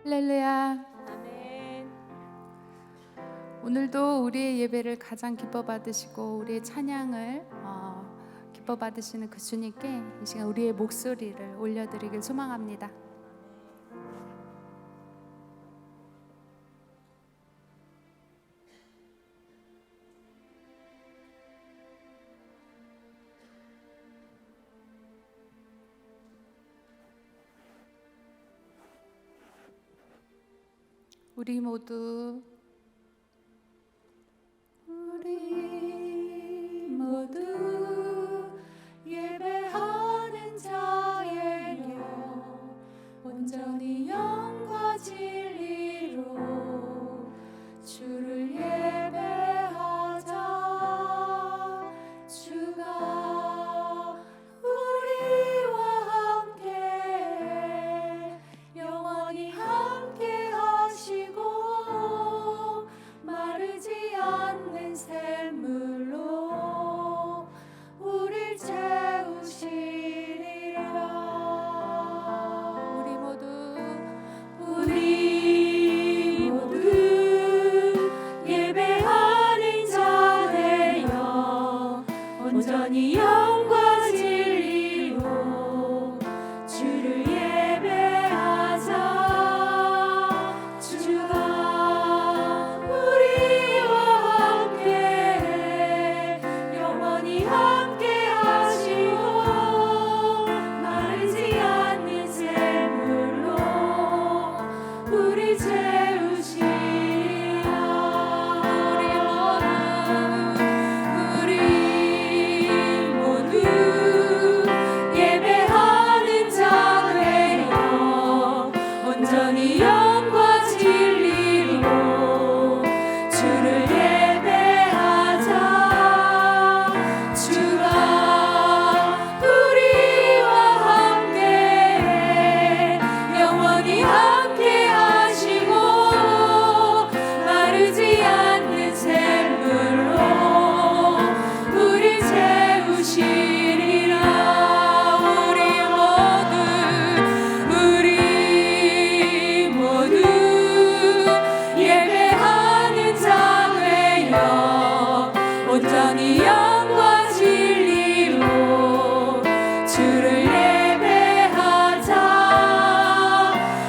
할렐루야. 아멘. 오늘도 우리의 예배를 가장 기뻐 받으시고 우리의 찬양을 기뻐 받으시는 그 주님께 이 시간 우리의 목소리를 올려드리길 소망합니다. 우리 모두 예배하는 자에게 온전히 영과 진리로 주를 예배하자. 주가 우리와 함께 영원히 함께 하시고 마르지 않는 샘물로 우릴 채우시리라. 우리 모두 예배하는 자 되어 온전히 영과 진리로 주를 예배하자. 주가 우리와 함께 영원히 함께 하시고 마르지 않는 샘물로 우리 채우시리라. 우리 모두 예배하는 자 되어 온전히 영과 진리로 주를 예배하자. 주가 우리와 함께 영원히 함께 하시고 마르지 않는 샘물로 우리 채우시리라. 우리 모두 예배하는 자 되어 온전히 영과 진리로 주를 예배하자.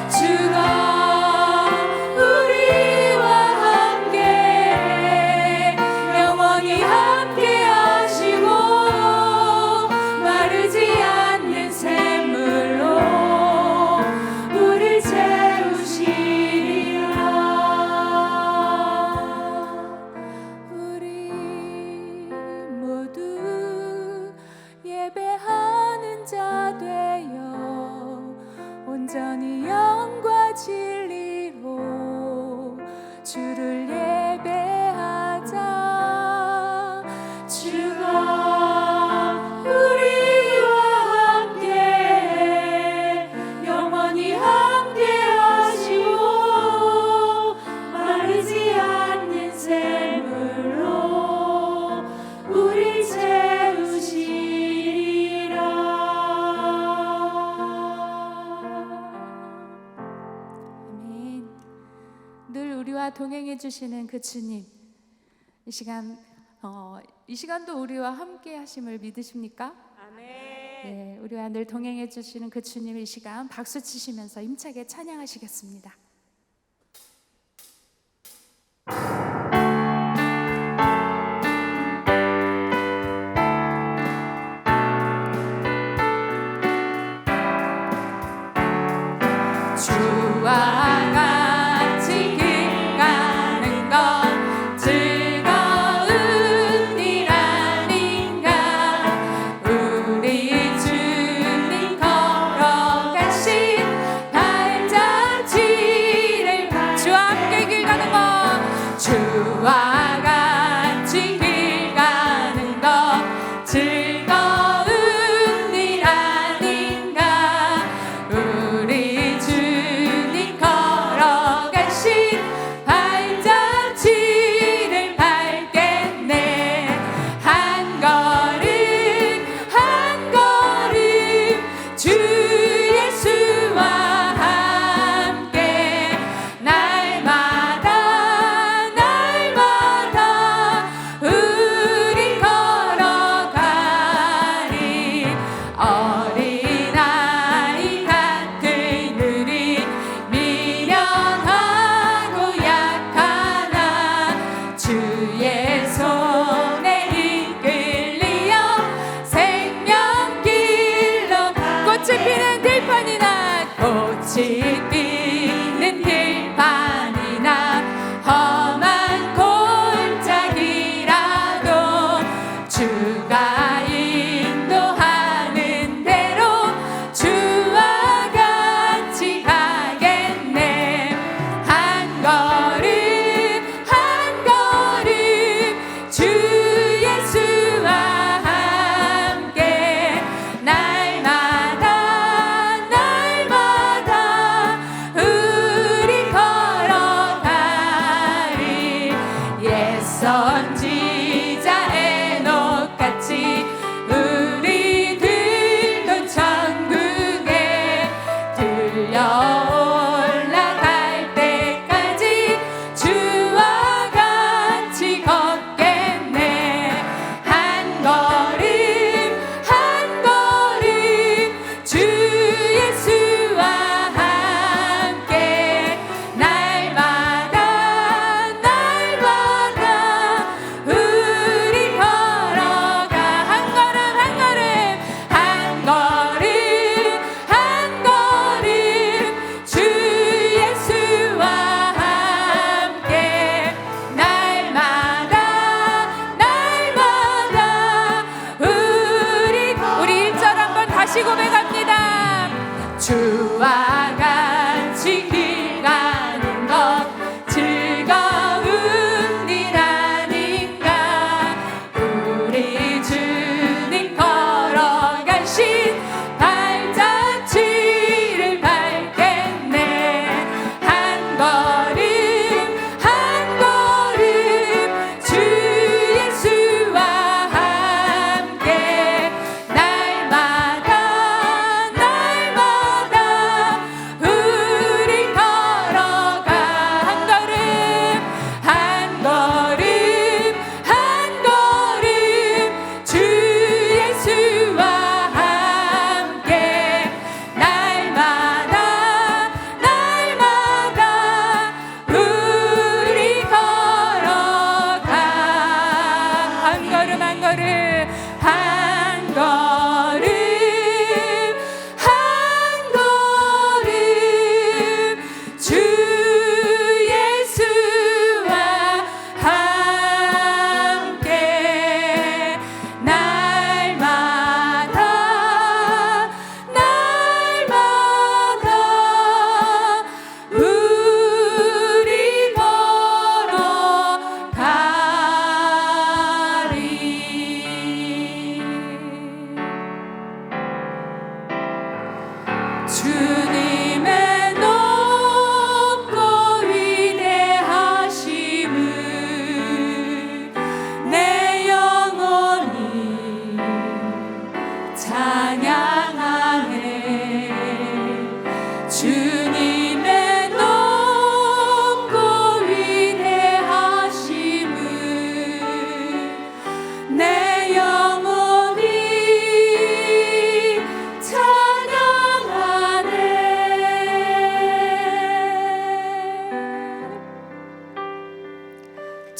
주가 우리와 함께 영원히 함께 하시고 마르지 않는 샘물로 우릴 채우시리라. 우리 모두 예배하는 자 되어 온전히 영과 진리로 주를 예배하자. 주가 우리와 함께 영원히 함께 하시고 마르지 않는 샘물로 우리 채우시리라. 아멘. 늘 우리와 동행해 주시는 그 주님, 이 시간도 우리와 함께 하심을 믿으십니까? 아멘. 네, 우리와 늘 동행해 주시는 그 주님, 이 시간 박수 치시면서 힘차게 찬양하시겠습니다. 주와 같이 길 가는 건 즐거운 일 아닌가. 우리 주님 걸어가신 발자취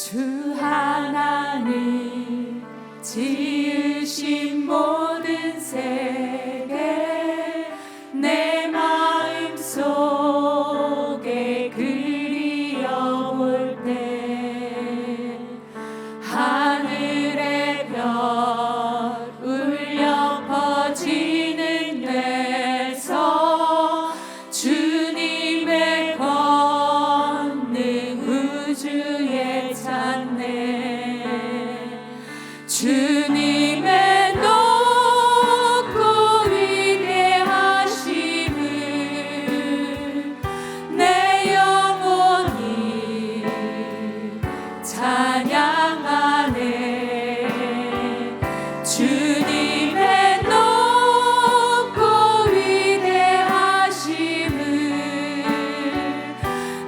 주 하나님 지으신 모든 세계 내 마음 속에 그리워볼 때 하늘의 별 울려 퍼지는 데서 주님의 권능 우주에 찬네 주님의 높고 위대하심을 내 영혼이 찬양하네 주님의 높고 위대하심을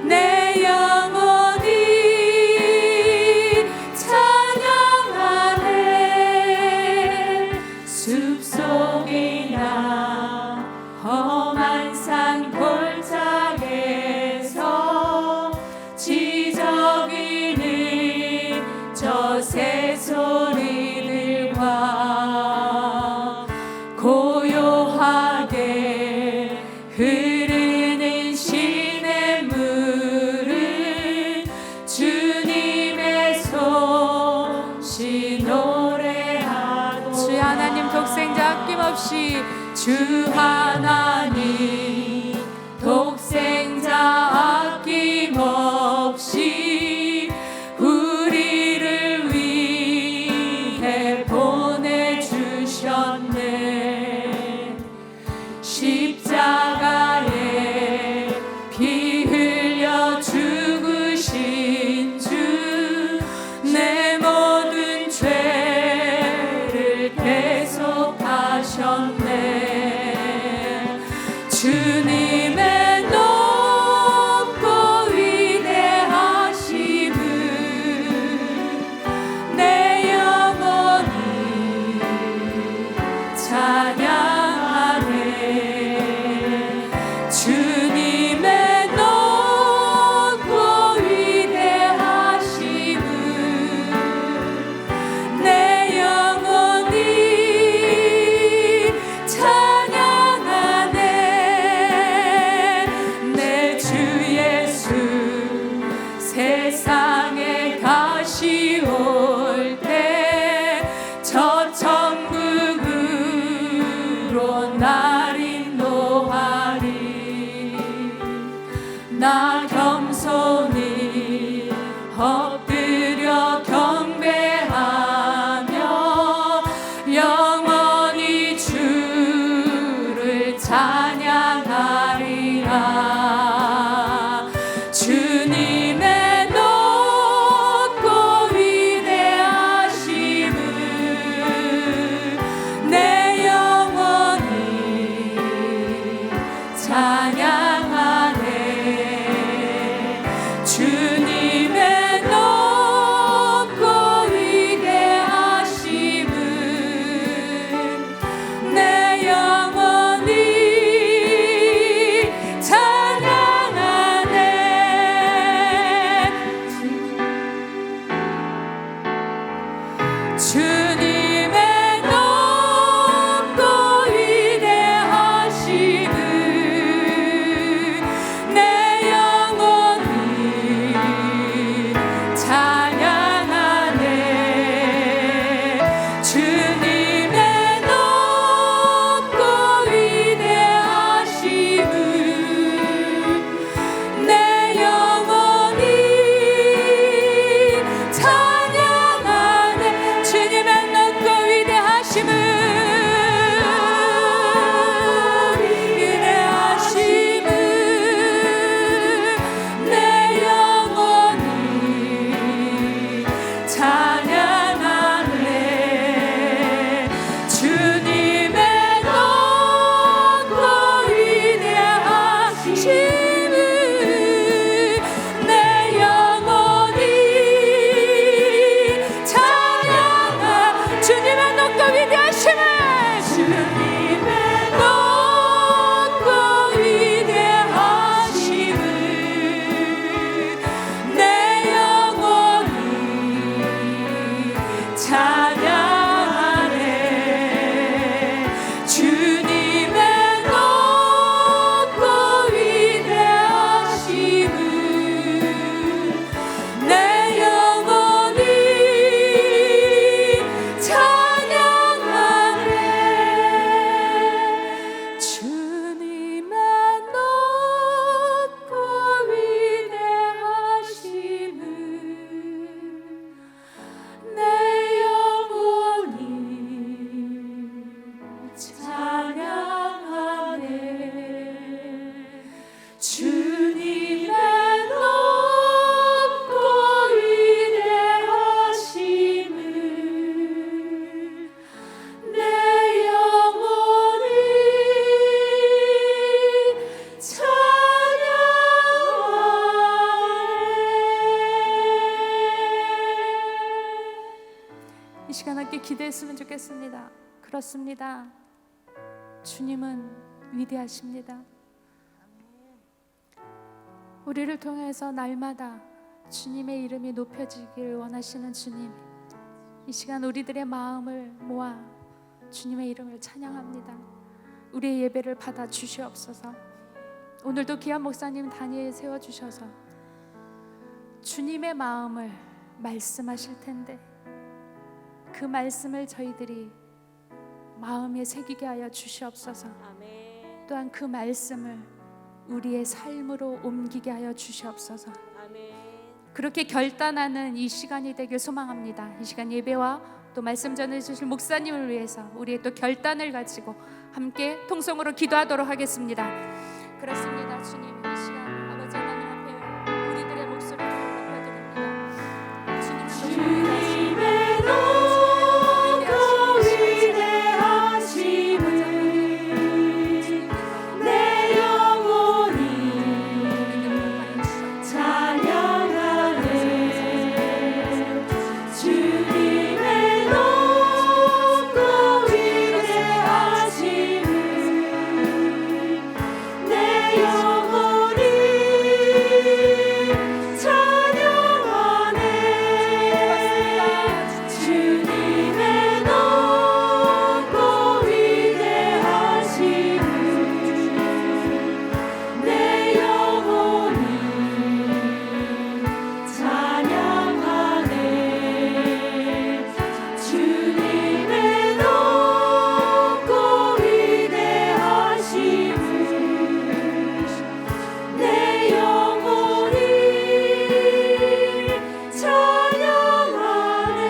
내 영혼이 찬양하네 숲속이나 험한 산 골짜기에서 지저귀는 저 새소리들과 고요하게 흐르는 시냇물을 주님의 솜씨 노래하고 주 하나님 독생자 아낌없이 주 하나님 독생자 아낌없이 우리를 위해 보내주셨네 십자가에 피 흘려 죽으신 주 내 모든 죄를 대속하셨네 주님의 높고 위대하심을 내 영혼이 찬양하네 주님의 높고 위대하심을 내 영혼이 찬양하네 내 주 예수 세상에 가시올 때 저 천국으로 날 인도하리 나 겸손히 엎드려 경배하며 영원히 주를 찬양하리라 주님의 높고 위대하심을 내 영혼이 찬양하네 주님의 높고 위대하심을 내 영혼이 찬양하네 주님의 높고 위대하심을 내 영혼이 함께 기도했으면 좋겠습니다. 그렇습니다. 주님은 위대하십니다. 우리를 통해서 날마다 주님의 이름이 높여지기를 원하시는 주님, 이 시간 우리들의 마음을 모아 주님의 이름을 찬양합니다. 우리의 예배를 받아 주시옵소서. 오늘도 귀한 목사님 단위에 세워주셔서 주님의 마음을 말씀하실 텐데 그 말씀을 저희들이 마음에 새기게 하여 주시옵소서. 또한 그 말씀을 우리의 삶으로 옮기게 하여 주시옵소서. 그렇게 결단하는 이 시간이 되길 소망합니다. 이 시간 예배와 또 말씀 전해주실 목사님을 위해서 우리의 또 결단을 가지고 함께 통성으로 기도하도록 하겠습니다. 그렇습니다. 주님, 이 시간 아버지 하나님 앞에 우리들의 목소리를 높여드립니다. 주님의 높고 위대하심을 내 영혼이 찬양하네. 주님의 높고 위대하심을 내 영혼이 찬양하네. 주님의 높고 위대하심을 내 영혼이 찬양하네. 주님의 높고 위대하심을 내 영혼이 찬양하네.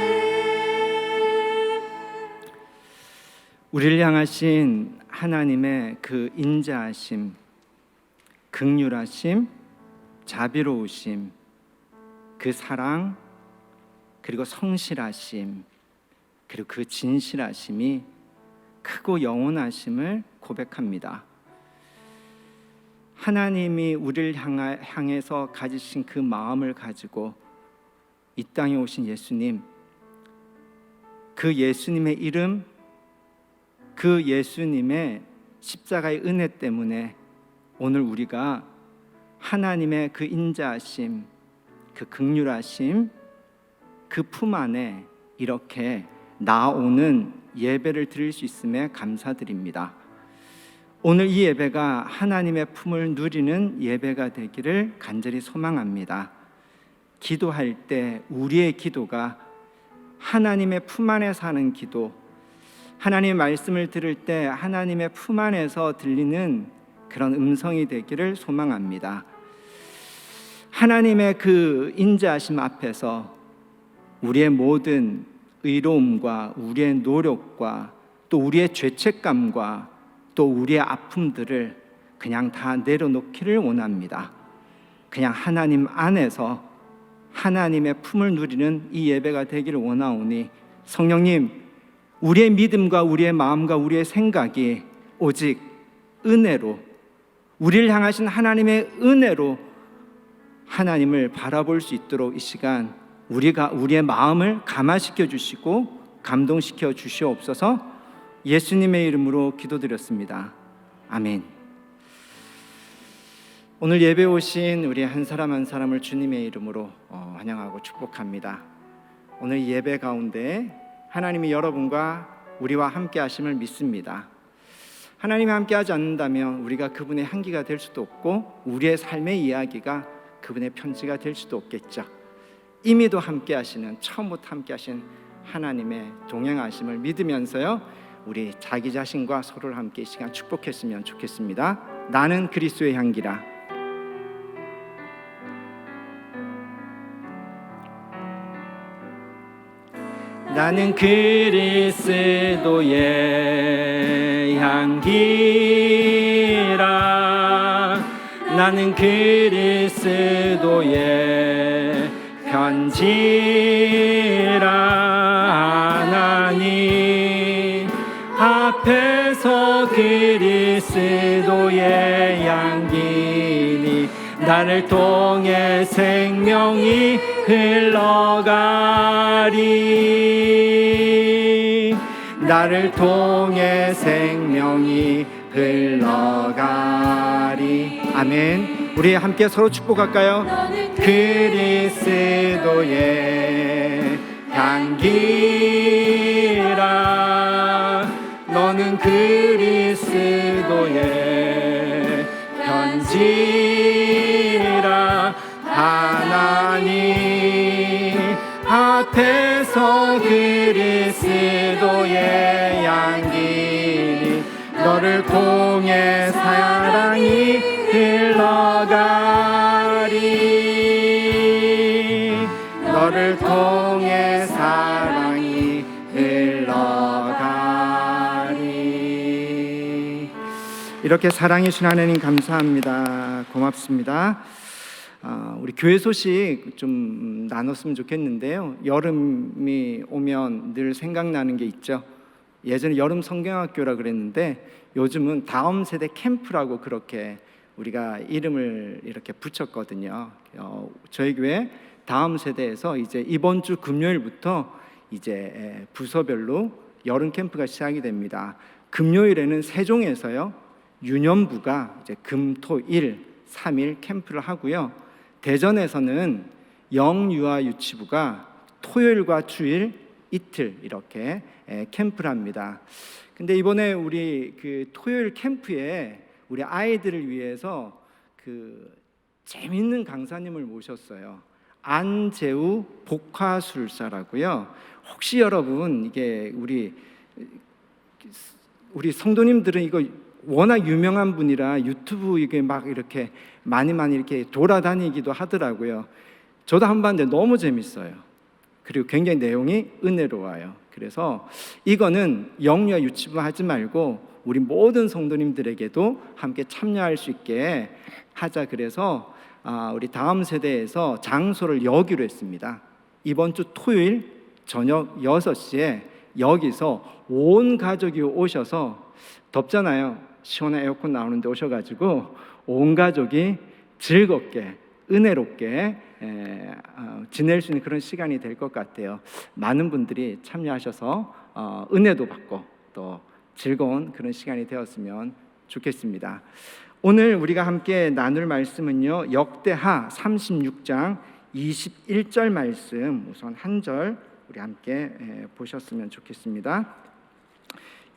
우리를 향하신 하나님의 그 인자하심, 긍휼하심, 자비로우심, 그 사랑, 그리고 성실하심, 그리고 그 진실하심이 크고 영원하심을 고백합니다. 하나님이 우리를 향해서 가지신 그 마음을 가지고 이 땅에 오신 예수님, 그 예수님의 이름, 그 예수님의 십자가의 은혜 때문에 오늘 우리가 하나님의 그 인자하심, 그 긍휼하심, 그 품 안에 이렇게 나오는 예배를 드릴 수 있음에 감사드립니다. 오늘 이 예배가 하나님의 품을 누리는 예배가 되기를 간절히 소망합니다. 기도할 때 우리의 기도가 하나님의 품 안에 사는 기도, 하나님의 말씀을 들을 때 하나님의 품 안에서 들리는 그런 음성이 되기를 소망합니다. 하나님의 그 인자하심 앞에서 우리의 모든 의로움과 우리의 노력과 또 우리의 죄책감과 또 우리의 아픔들을 그냥 다 내려놓기를 원합니다. 그냥 하나님 안에서 하나님의 품을 누리는 이 예배가 되기를 원하오니 성령님, 우리의 믿음과 우리의 마음과 우리의 생각이 오직 은혜로, 우리를 향하신 하나님의 은혜로 하나님을 바라볼 수 있도록 이 시간 우리의 마음을 감화시켜 주시고 감동시켜 주시옵소서. 예수님의 이름으로 기도드렸습니다. 아멘. 오늘 예배 오신 우리 한 사람 한 사람을 주님의 이름으로 환영하고 축복합니다. 오늘 예배 가운데 하나님이 여러분과 우리와 함께 하심을 믿습니다. 하나님이 함께 하지 않는다면 우리가 그분의 향기가 될 수도 없고 우리의 삶의 이야기가 그분의 편지가 될 수도 없겠죠. 이미도 함께 하시는, 처음부터 함께 하신 하나님의 동행하심을 믿으면서요, 우리 자기 자신과 서로를 함께 이 시간 축복했으면 좋겠습니다. 나는 그리스도의 향기라. 나는 그리스도의 향기라. 나는 그리스도의 편지라. 하나님 앞에서 그리스도의 향기니 나를 통해 생명이 흘러가리. 나를 통해 생명이 흘러가리. 아멘. 우리 함께 서로 축복할까요? 그리스도의 향기라. 너는 그리스도의 편지라. 하나님 앞에서 그리스도의 향기 너를 통해 사랑이 흘러가리. 너를 통해 사랑이 흘러가리. 이렇게 사랑해주신 하나님 감사합니다. 고맙습니다. 우리 교회 소식 좀 나눴으면 좋겠는데요. 여름이 오면 늘 생각나는 게 있죠. 예전에 여름 성경학교라 그랬는데 요즘은 다음 세대 캠프라고 그렇게 우리가 이름을 이렇게 붙였거든요. 저희 교회 다음 세대에서 이제 이번 주 금요일부터 이제 부서별로 여름 캠프가 시작이 됩니다. 금요일에는 세종에서요 유년부가 이제 금, 토, 일 3일 캠프를 하고요. 대전에서는 영유아 유치부가 토요일과 주일 이틀 이렇게 캠프를 합니다. 근데 이번에 우리 그 토요일 캠프에 우리 아이들을 위해서 그 재밌는 강사님을 모셨어요. 안재우 복화술사라고요. 혹시 여러분 이게 우리 성도님들은 이거 워낙 유명한 분이라 유튜브 이게 막 이렇게 많이 이렇게 돌아다니기도 하더라고요. 저도 한번 봤는데 너무 재밌어요. 그리고 굉장히 내용이 은혜로워요. 그래서 이거는 영유아 유치부 하지 말고 우리 모든 성도님들에게도 함께 참여할 수 있게 하자. 그래서 우리 다음 세대에서 장소를 여기로 했습니다. 이번 주 토요일 저녁 6시에 여기서 온 가족이 오셔서, 덥잖아요. 시원한 에어컨 나오는데 오셔가지고 온 가족이 즐겁게 은혜롭게 지낼 수 있는 그런 시간이 될 것 같아요. 많은 분들이 참여하셔서 은혜도 받고 또 즐거운 그런 시간이 되었으면 좋겠습니다. 오늘 우리가 함께 나눌 말씀은요, 역대하 36장 21절 말씀, 우선 한 절 우리 함께 보셨으면 좋겠습니다.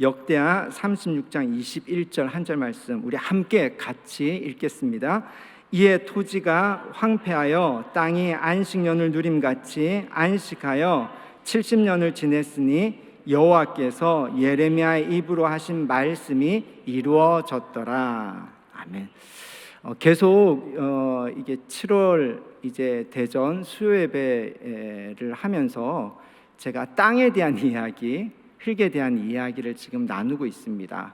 역대하 36장 21절 한 절 말씀 우리 함께 같이 읽겠습니다. 이에 토지가 황폐하여 땅이 안식년을 누림같이 안식하여 70년을 지냈으니 여호와께서 예레미야의 입으로 하신 말씀이 이루어졌더라. 아멘. 계속 이게 7월 이제 대전 수요 예배를 하면서 제가 땅에 대한 이야기, 흙에 대한 이야기를 지금 나누고 있습니다.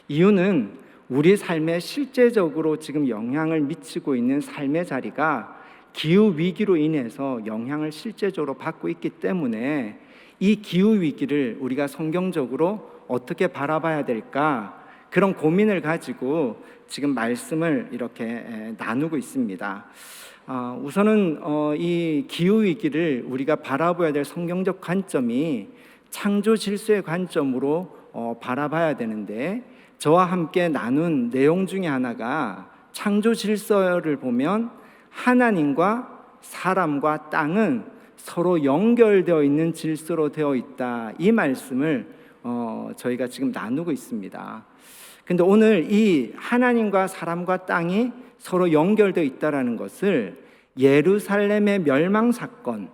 이유는 우리 삶에 실제적으로 지금 영향을 미치고 있는 삶의 자리가 기후 위기로 인해서 영향을 실제적으로 받고 있기 때문에 이 기후 위기를 우리가 성경적으로 어떻게 바라봐야 될까, 그런 고민을 가지고 지금 말씀을 이렇게 나누고 있습니다. 우선은 이 기후 위기를 우리가 바라봐야 될 성경적 관점이 창조 질서의 관점으로 바라봐야 되는데, 저와 함께 나눈 내용 중에 하나가 창조 질서를 보면 하나님과 사람과 땅은 서로 연결되어 있는 질서로 되어 있다, 이 말씀을 저희가 지금 나누고 있습니다. 근데 오늘 이 하나님과 사람과 땅이 서로 연결되어 있다라는 것을 예루살렘의 멸망 사건,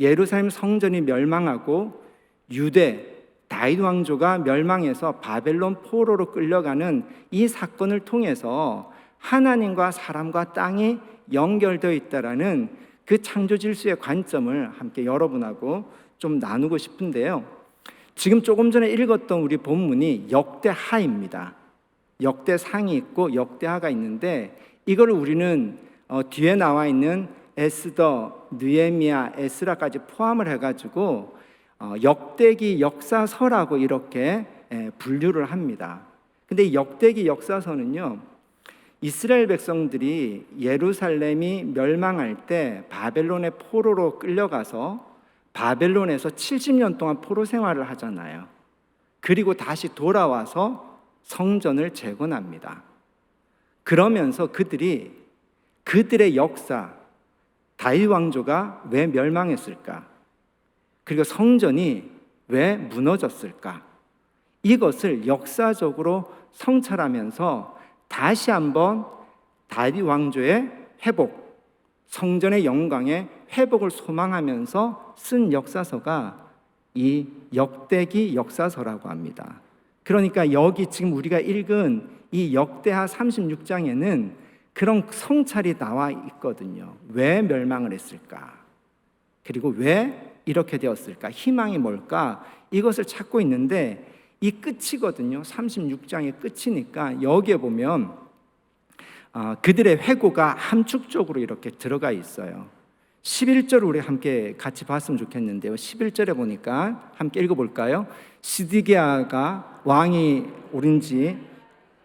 예루살렘 성전이 멸망하고 유대 다윗 왕조가 멸망해서 바벨론 포로로 끌려가는 이 사건을 통해서 하나님과 사람과 땅이 연결되어 있다라는 그 창조 질서의 관점을 함께 여러분하고 좀 나누고 싶은데요. 지금 조금 전에 읽었던 우리 본문이 역대하입니다. 역대상이 있고 역대하가 있는데, 이걸 우리는 뒤에 나와 있는 에스더, 느헤미야, 에스라까지 포함을 해가지고 역대기 역사서라고 이렇게 분류를 합니다. 근데 이 역대기 역사서는요, 이스라엘 백성들이 예루살렘이 멸망할 때 바벨론의 포로로 끌려가서 바벨론에서 70년 동안 포로 생활을 하잖아요. 그리고 다시 돌아와서 성전을 재건합니다. 그러면서 그들의 역사, 다윗 왕조가 왜 멸망했을까? 그리고 성전이 왜 무너졌을까? 이것을 역사적으로 성찰하면서 다시 한번 다윗 왕조의 회복, 성전의 영광의 회복을 소망하면서 쓴 역사서가 이 역대기 역사서라고 합니다. 그러니까 여기 지금 우리가 읽은 이 역대하 36장에는 그런 성찰이 나와 있거든요. 왜 멸망을 했을까? 그리고 왜 이렇게 되었을까? 희망이 뭘까? 이것을 찾고 있는데 이 끝이거든요. 36장의 끝이니까 여기에 보면 그들의 회고가 함축적으로 이렇게 들어가 있어요. 11절을 우리 함께 같이 봤으면 좋겠는데요. 11절에 보니까 함께 읽어볼까요? 시드기야가 왕이 오른 지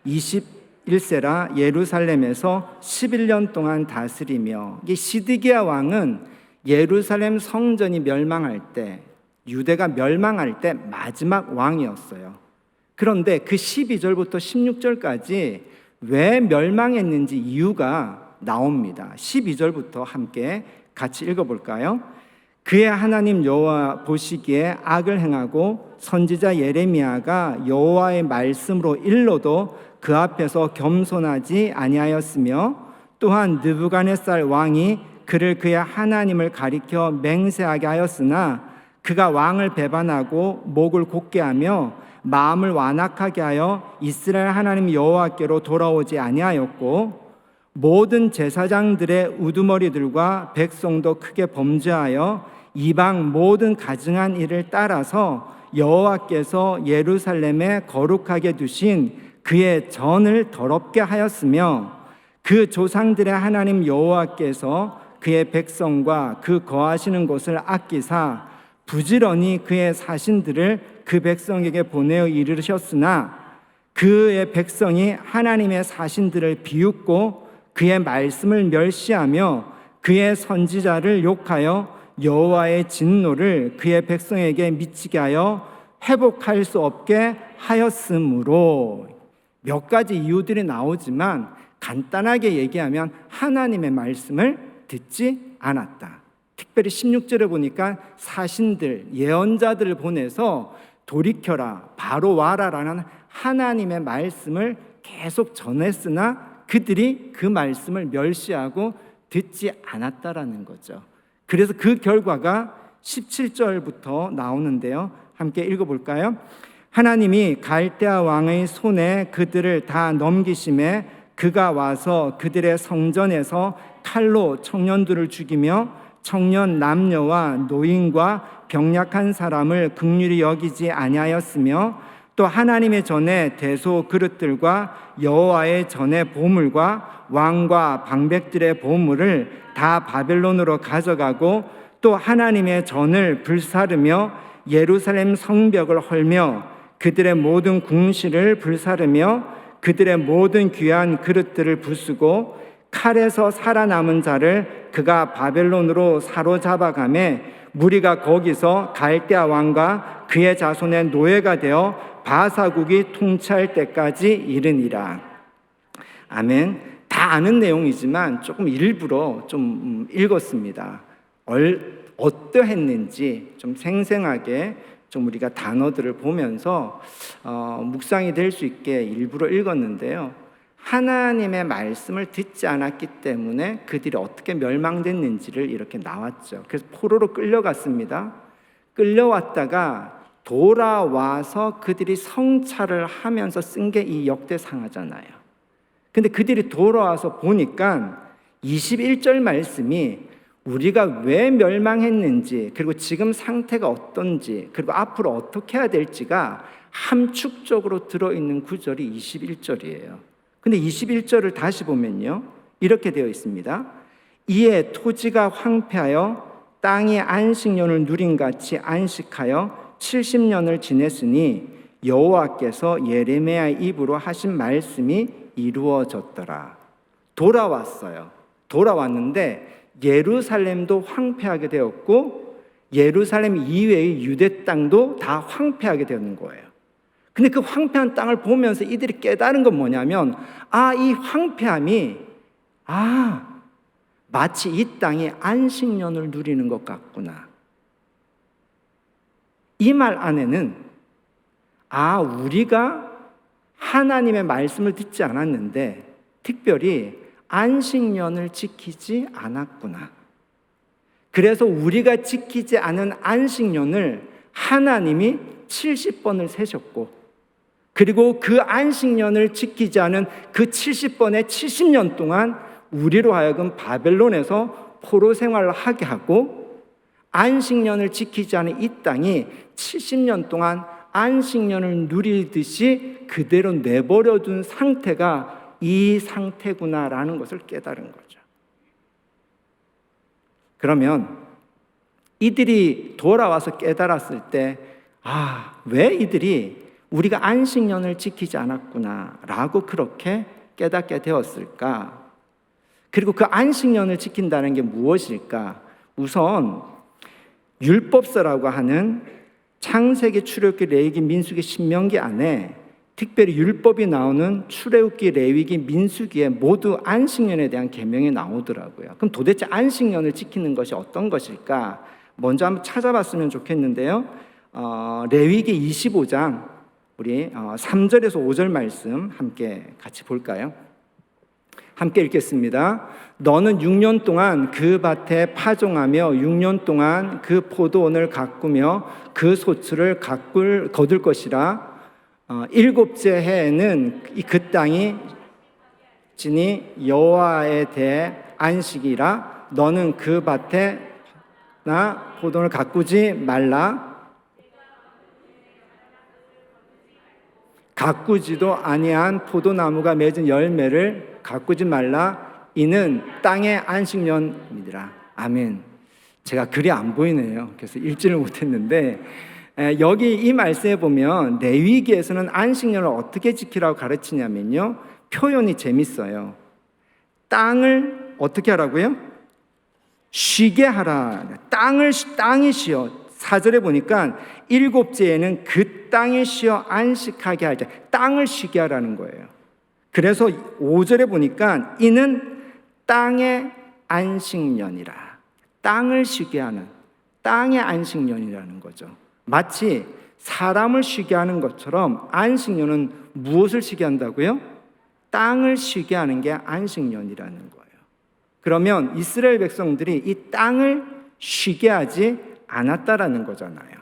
21세라 예루살렘에서 11년 동안 다스리며, 이 시드기야 왕은 예루살렘 성전이 멸망할 때, 유대가 멸망할 때 마지막 왕이었어요. 그런데 그 12절부터 16절까지 왜 멸망했는지 이유가 나옵니다. 12절부터 함께 같이 읽어볼까요? 그의 하나님 여호와 보시기에 악을 행하고 선지자 예레미야가 여호와의 말씀으로 일러도 그 앞에서 겸손하지 아니하였으며, 또한 느부갓네살 왕이 그를 그의 하나님을 가리켜 맹세하게 하였으나 그가 왕을 배반하고 목을 곧게 하며 마음을 완악하게 하여 이스라엘 하나님 여호와께로 돌아오지 아니하였고, 모든 제사장들의 우두머리들과 백성도 크게 범죄하여 이방 모든 가증한 일을 따라서 여호와께서 예루살렘에 거룩하게 두신 그의 전을 더럽게 하였으며, 그 조상들의 하나님 여호와께서 그의 백성과 그 거하시는 곳을 아끼사 부지런히 그의 사신들을 그 백성에게 보내어 이르셨으나, 그의 백성이 하나님의 사신들을 비웃고 그의 말씀을 멸시하며 그의 선지자를 욕하여 여호와의 진노를 그의 백성에게 미치게 하여 회복할 수 없게 하였으므로. 몇 가지 이유들이 나오지만 간단하게 얘기하면 하나님의 말씀을 듣지 않았다. 특별히 16절에 보니까 사신들, 예언자들을 보내서 돌이켜라, 바로 와라라는 하나님의 말씀을 계속 전했으나 그들이 그 말씀을 멸시하고 듣지 않았다라는 거죠. 그래서 그 결과가 17절부터 나오는데요. 함께 읽어볼까요? 하나님이 갈대아 왕의 손에 그들을 다 넘기심에 그가 와서 그들의 성전에서 칼로 청년들을 죽이며 청년 남녀와 노인과 병약한 사람을 긍휼히 여기지 아니하였으며, 또 하나님의 전에 대소 그릇들과 여호와의 전의 보물과 왕과 방백들의 보물을 다 바벨론으로 가져가고, 또 하나님의 전을 불사르며 예루살렘 성벽을 헐며 그들의 모든 궁실을 불사르며 그들의 모든 귀한 그릇들을 부수고, 칼에서 살아남은 자를 그가 바벨론으로 사로잡아가매 무리가 거기서 갈대아 왕과 그의 자손의 노예가 되어 바사국이 통치할 때까지 이르니라. 아멘. 다 아는 내용이지만 조금 일부러 좀 읽었습니다. 어떠했는지 좀 생생하게 좀 우리가 단어들을 보면서 묵상이 될 수 있게 일부러 읽었는데요. 하나님의 말씀을 듣지 않았기 때문에 그들이 어떻게 멸망됐는지를 이렇게 나왔죠. 그래서 포로로 끌려갔습니다. 끌려왔다가 돌아와서 그들이 성찰을 하면서 쓴 게 이 역대상하잖아요. 근데 그들이 돌아와서 보니까 21절 말씀이 우리가 왜 멸망했는지, 그리고 지금 상태가 어떤지, 그리고 앞으로 어떻게 해야 될지가 함축적으로 들어있는 구절이 21절이에요. 근데 21절을 다시 보면요, 이렇게 되어 있습니다. 이에 토지가 황폐하여 땅이 안식년을 누린같이 안식하여 70년을 지냈으니 여호와께서 예레미야의 입으로 하신 말씀이 이루어졌더라. 돌아왔어요. 돌아왔는데 예루살렘도 황폐하게 되었고 예루살렘 이외의 유대 땅도 다 황폐하게 되는 거예요. 근데 그 황폐한 땅을 보면서 이들이 깨달은 건 뭐냐면 이 황폐함이 마치 이 땅이 안식년을 누리는 것 같구나. 이 말 안에는 우리가 하나님의 말씀을 듣지 않았는데 특별히 안식년을 지키지 않았구나. 그래서 우리가 지키지 않은 안식년을 하나님이 70번을 세셨고 그리고 그 안식년을 지키지 않은 그 70번의 70년 동안 우리로 하여금 바벨론에서 포로 생활을 하게 하고 안식년을 지키지 않은 이 땅이 70년 동안 안식년을 누리듯이 그대로 내버려 둔 상태가 이 상태구나라는 것을 깨달은 거죠. 그러면 이들이 돌아와서 깨달았을 때 왜 이들이 우리가 안식년을 지키지 않았구나라고 그렇게 깨닫게 되었을까? 그리고 그 안식년을 지킨다는 게 무엇일까? 우선 율법서라고 하는 창세기, 출애굽기, 레위기, 민수기, 신명기 안에 특별히 율법이 나오는 출애굽기, 레위기, 민수기에 모두 안식년에 대한 계명이 나오더라고요. 그럼 도대체 안식년을 지키는 것이 어떤 것일까? 먼저 한번 찾아봤으면 좋겠는데요. 레위기 25장 우리 3절에서 5절 말씀 함께 같이 볼까요? 함께 읽겠습니다. 너는 6년 동안 그 밭에 파종하며 6년 동안 그 포도원을 가꾸며 그 소출을 거둘 것이라. 일곱째 해에는 그 땅이 지니 여호와에 대해 안식이라. 너는 그 밭에 나 포도원을 가꾸지 말라. 가꾸지도 아니한 포도나무가 맺은 열매를 가꾸지 말라. 이는 땅의 안식년이니라. 아멘. 제가 글이 안 보이네요. 그래서 읽지를 못했는데 여기 이 말씀에 보면 레위기에서는 안식년을 어떻게 지키라고 가르치냐면요, 표현이 재밌어요. 땅을 어떻게 하라고요? 쉬게 하라. 땅이 쉬어. 4절에 보니까 일곱째에는 그 땅이 쉬어 안식하게 할 때 땅을 쉬게 하라는 거예요. 그래서 5절에 보니까 이는 땅의 안식년이라. 땅을 쉬게 하는 땅의 안식년이라는 거죠. 마치 사람을 쉬게 하는 것처럼 안식년은 무엇을 쉬게 한다고요? 땅을 쉬게 하는 게 안식년이라는 거예요. 그러면 이스라엘 백성들이 이 땅을 쉬게 하지 않았다라는 거잖아요.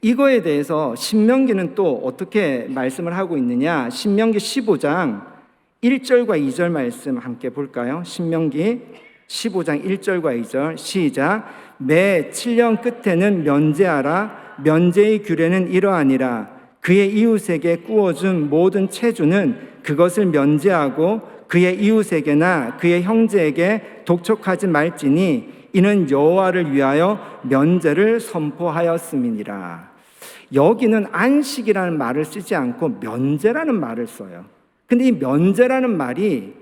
이거에 대해서 신명기는 또 어떻게 말씀을 하고 있느냐? 신명기 15장 1절과 2절 말씀 함께 볼까요? 신명기 15장 1절과 2절 시작. 매 7년 끝에는 면제하라. 면제의 규례는 이러하니라. 그의 이웃에게 구워준 모든 채주는 그것을 면제하고 그의 이웃에게나 그의 형제에게 독촉하지 말지니 이는 여호와를 위하여 면제를 선포하였음이니라. 여기는 안식이라는 말을 쓰지 않고 면제라는 말을 써요. 근데 이 면제라는 말이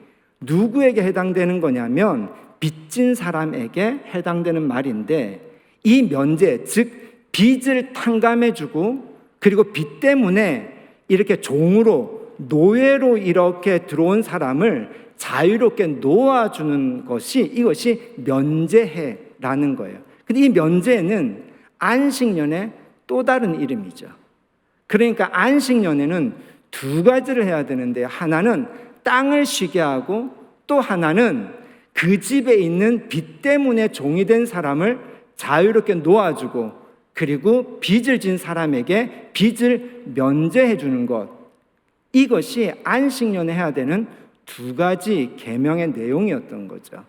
누구에게 해당되는 거냐면 빚진 사람에게 해당되는 말인데, 이 면제, 즉 빚을 탕감해주고 그리고 빚 때문에 이렇게 종으로 노예로 이렇게 들어온 사람을 자유롭게 놓아주는 것이, 이것이 면제해라는 거예요. 근데 이 면제는 안식년의 또 다른 이름이죠. 그러니까 안식년에는 두 가지를 해야 되는데, 하나는 땅을 쉬게 하고 또 하나는 그 집에 있는 빚 때문에 종이 된 사람을 자유롭게 놓아주고 그리고 빚을 진 사람에게 빚을 면제해 주는 것, 이것이 안식년에 해야 되는 두 가지 계명의 내용이었던 거죠.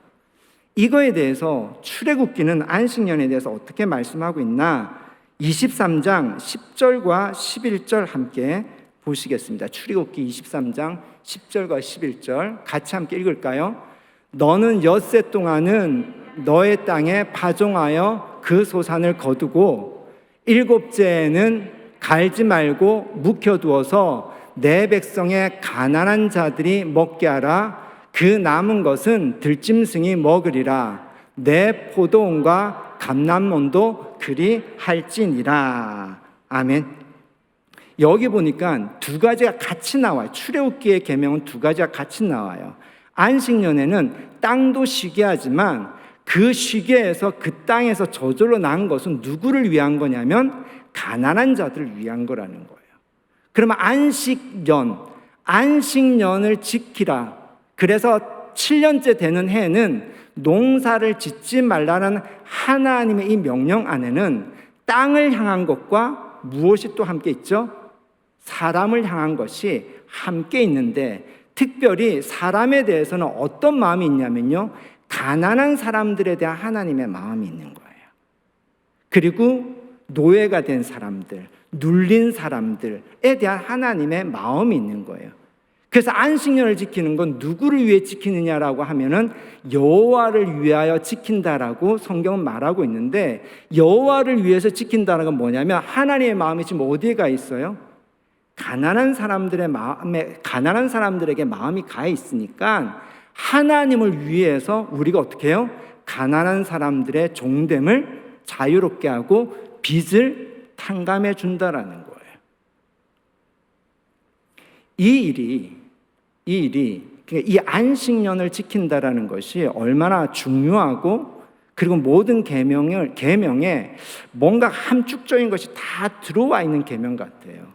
이거에 대해서 출애굽기는 안식년에 대해서 어떻게 말씀하고 있나? 23장 10절과 11절 함께 보시겠습니다. 출애굽기 23장 10절과 11절 같이 함께 읽을까요? 너는 엿새 동안은 너의 땅에 파종하여 그 소산을 거두고 일곱째에는 갈지 말고 묵혀두어서 내 백성의 가난한 자들이 먹게 하라. 그 남은 것은 들짐승이 먹으리라. 내 포도원과 감람몬도 그리 할지니라. 아멘. 여기 보니까 두 가지가 같이 나와요. 출애굽기의 계명은 두 가지가 같이 나와요. 안식년에는 땅도 쉬게 하지만 그 쉬게에서 그 땅에서 저절로 난 것은 누구를 위한 거냐면 가난한 자들을 위한 거라는 거예요. 그러면 안식년을 지키라. 그래서 7년째 되는 해는 농사를 짓지 말라는 하나님의 이 명령 안에는 땅을 향한 것과 무엇이 또 함께 있죠? 사람을 향한 것이 함께 있는데, 특별히 사람에 대해서는 어떤 마음이 있냐면요, 가난한 사람들에 대한 하나님의 마음이 있는 거예요. 그리고 노예가 된 사람들, 눌린 사람들에 대한 하나님의 마음이 있는 거예요. 그래서 안식년을 지키는 건 누구를 위해 지키느냐라고 하면은 여호와를 위하여 지킨다라고 성경은 말하고 있는데, 여호와를 위해서 지킨다는 건 뭐냐면 하나님의 마음이 지금 어디에 가 있어요? 가난한 사람들에게 마음이 가 있으니까 하나님을 위해서 우리가 어떻게 해요? 가난한 사람들의 종됨을 자유롭게 하고 빚을 탕감해 준다라는 거예요. 이 안식년을 지킨다라는 것이 얼마나 중요하고, 그리고 모든 계명에 뭔가 함축적인 것이 다 들어와 있는 계명 같아요.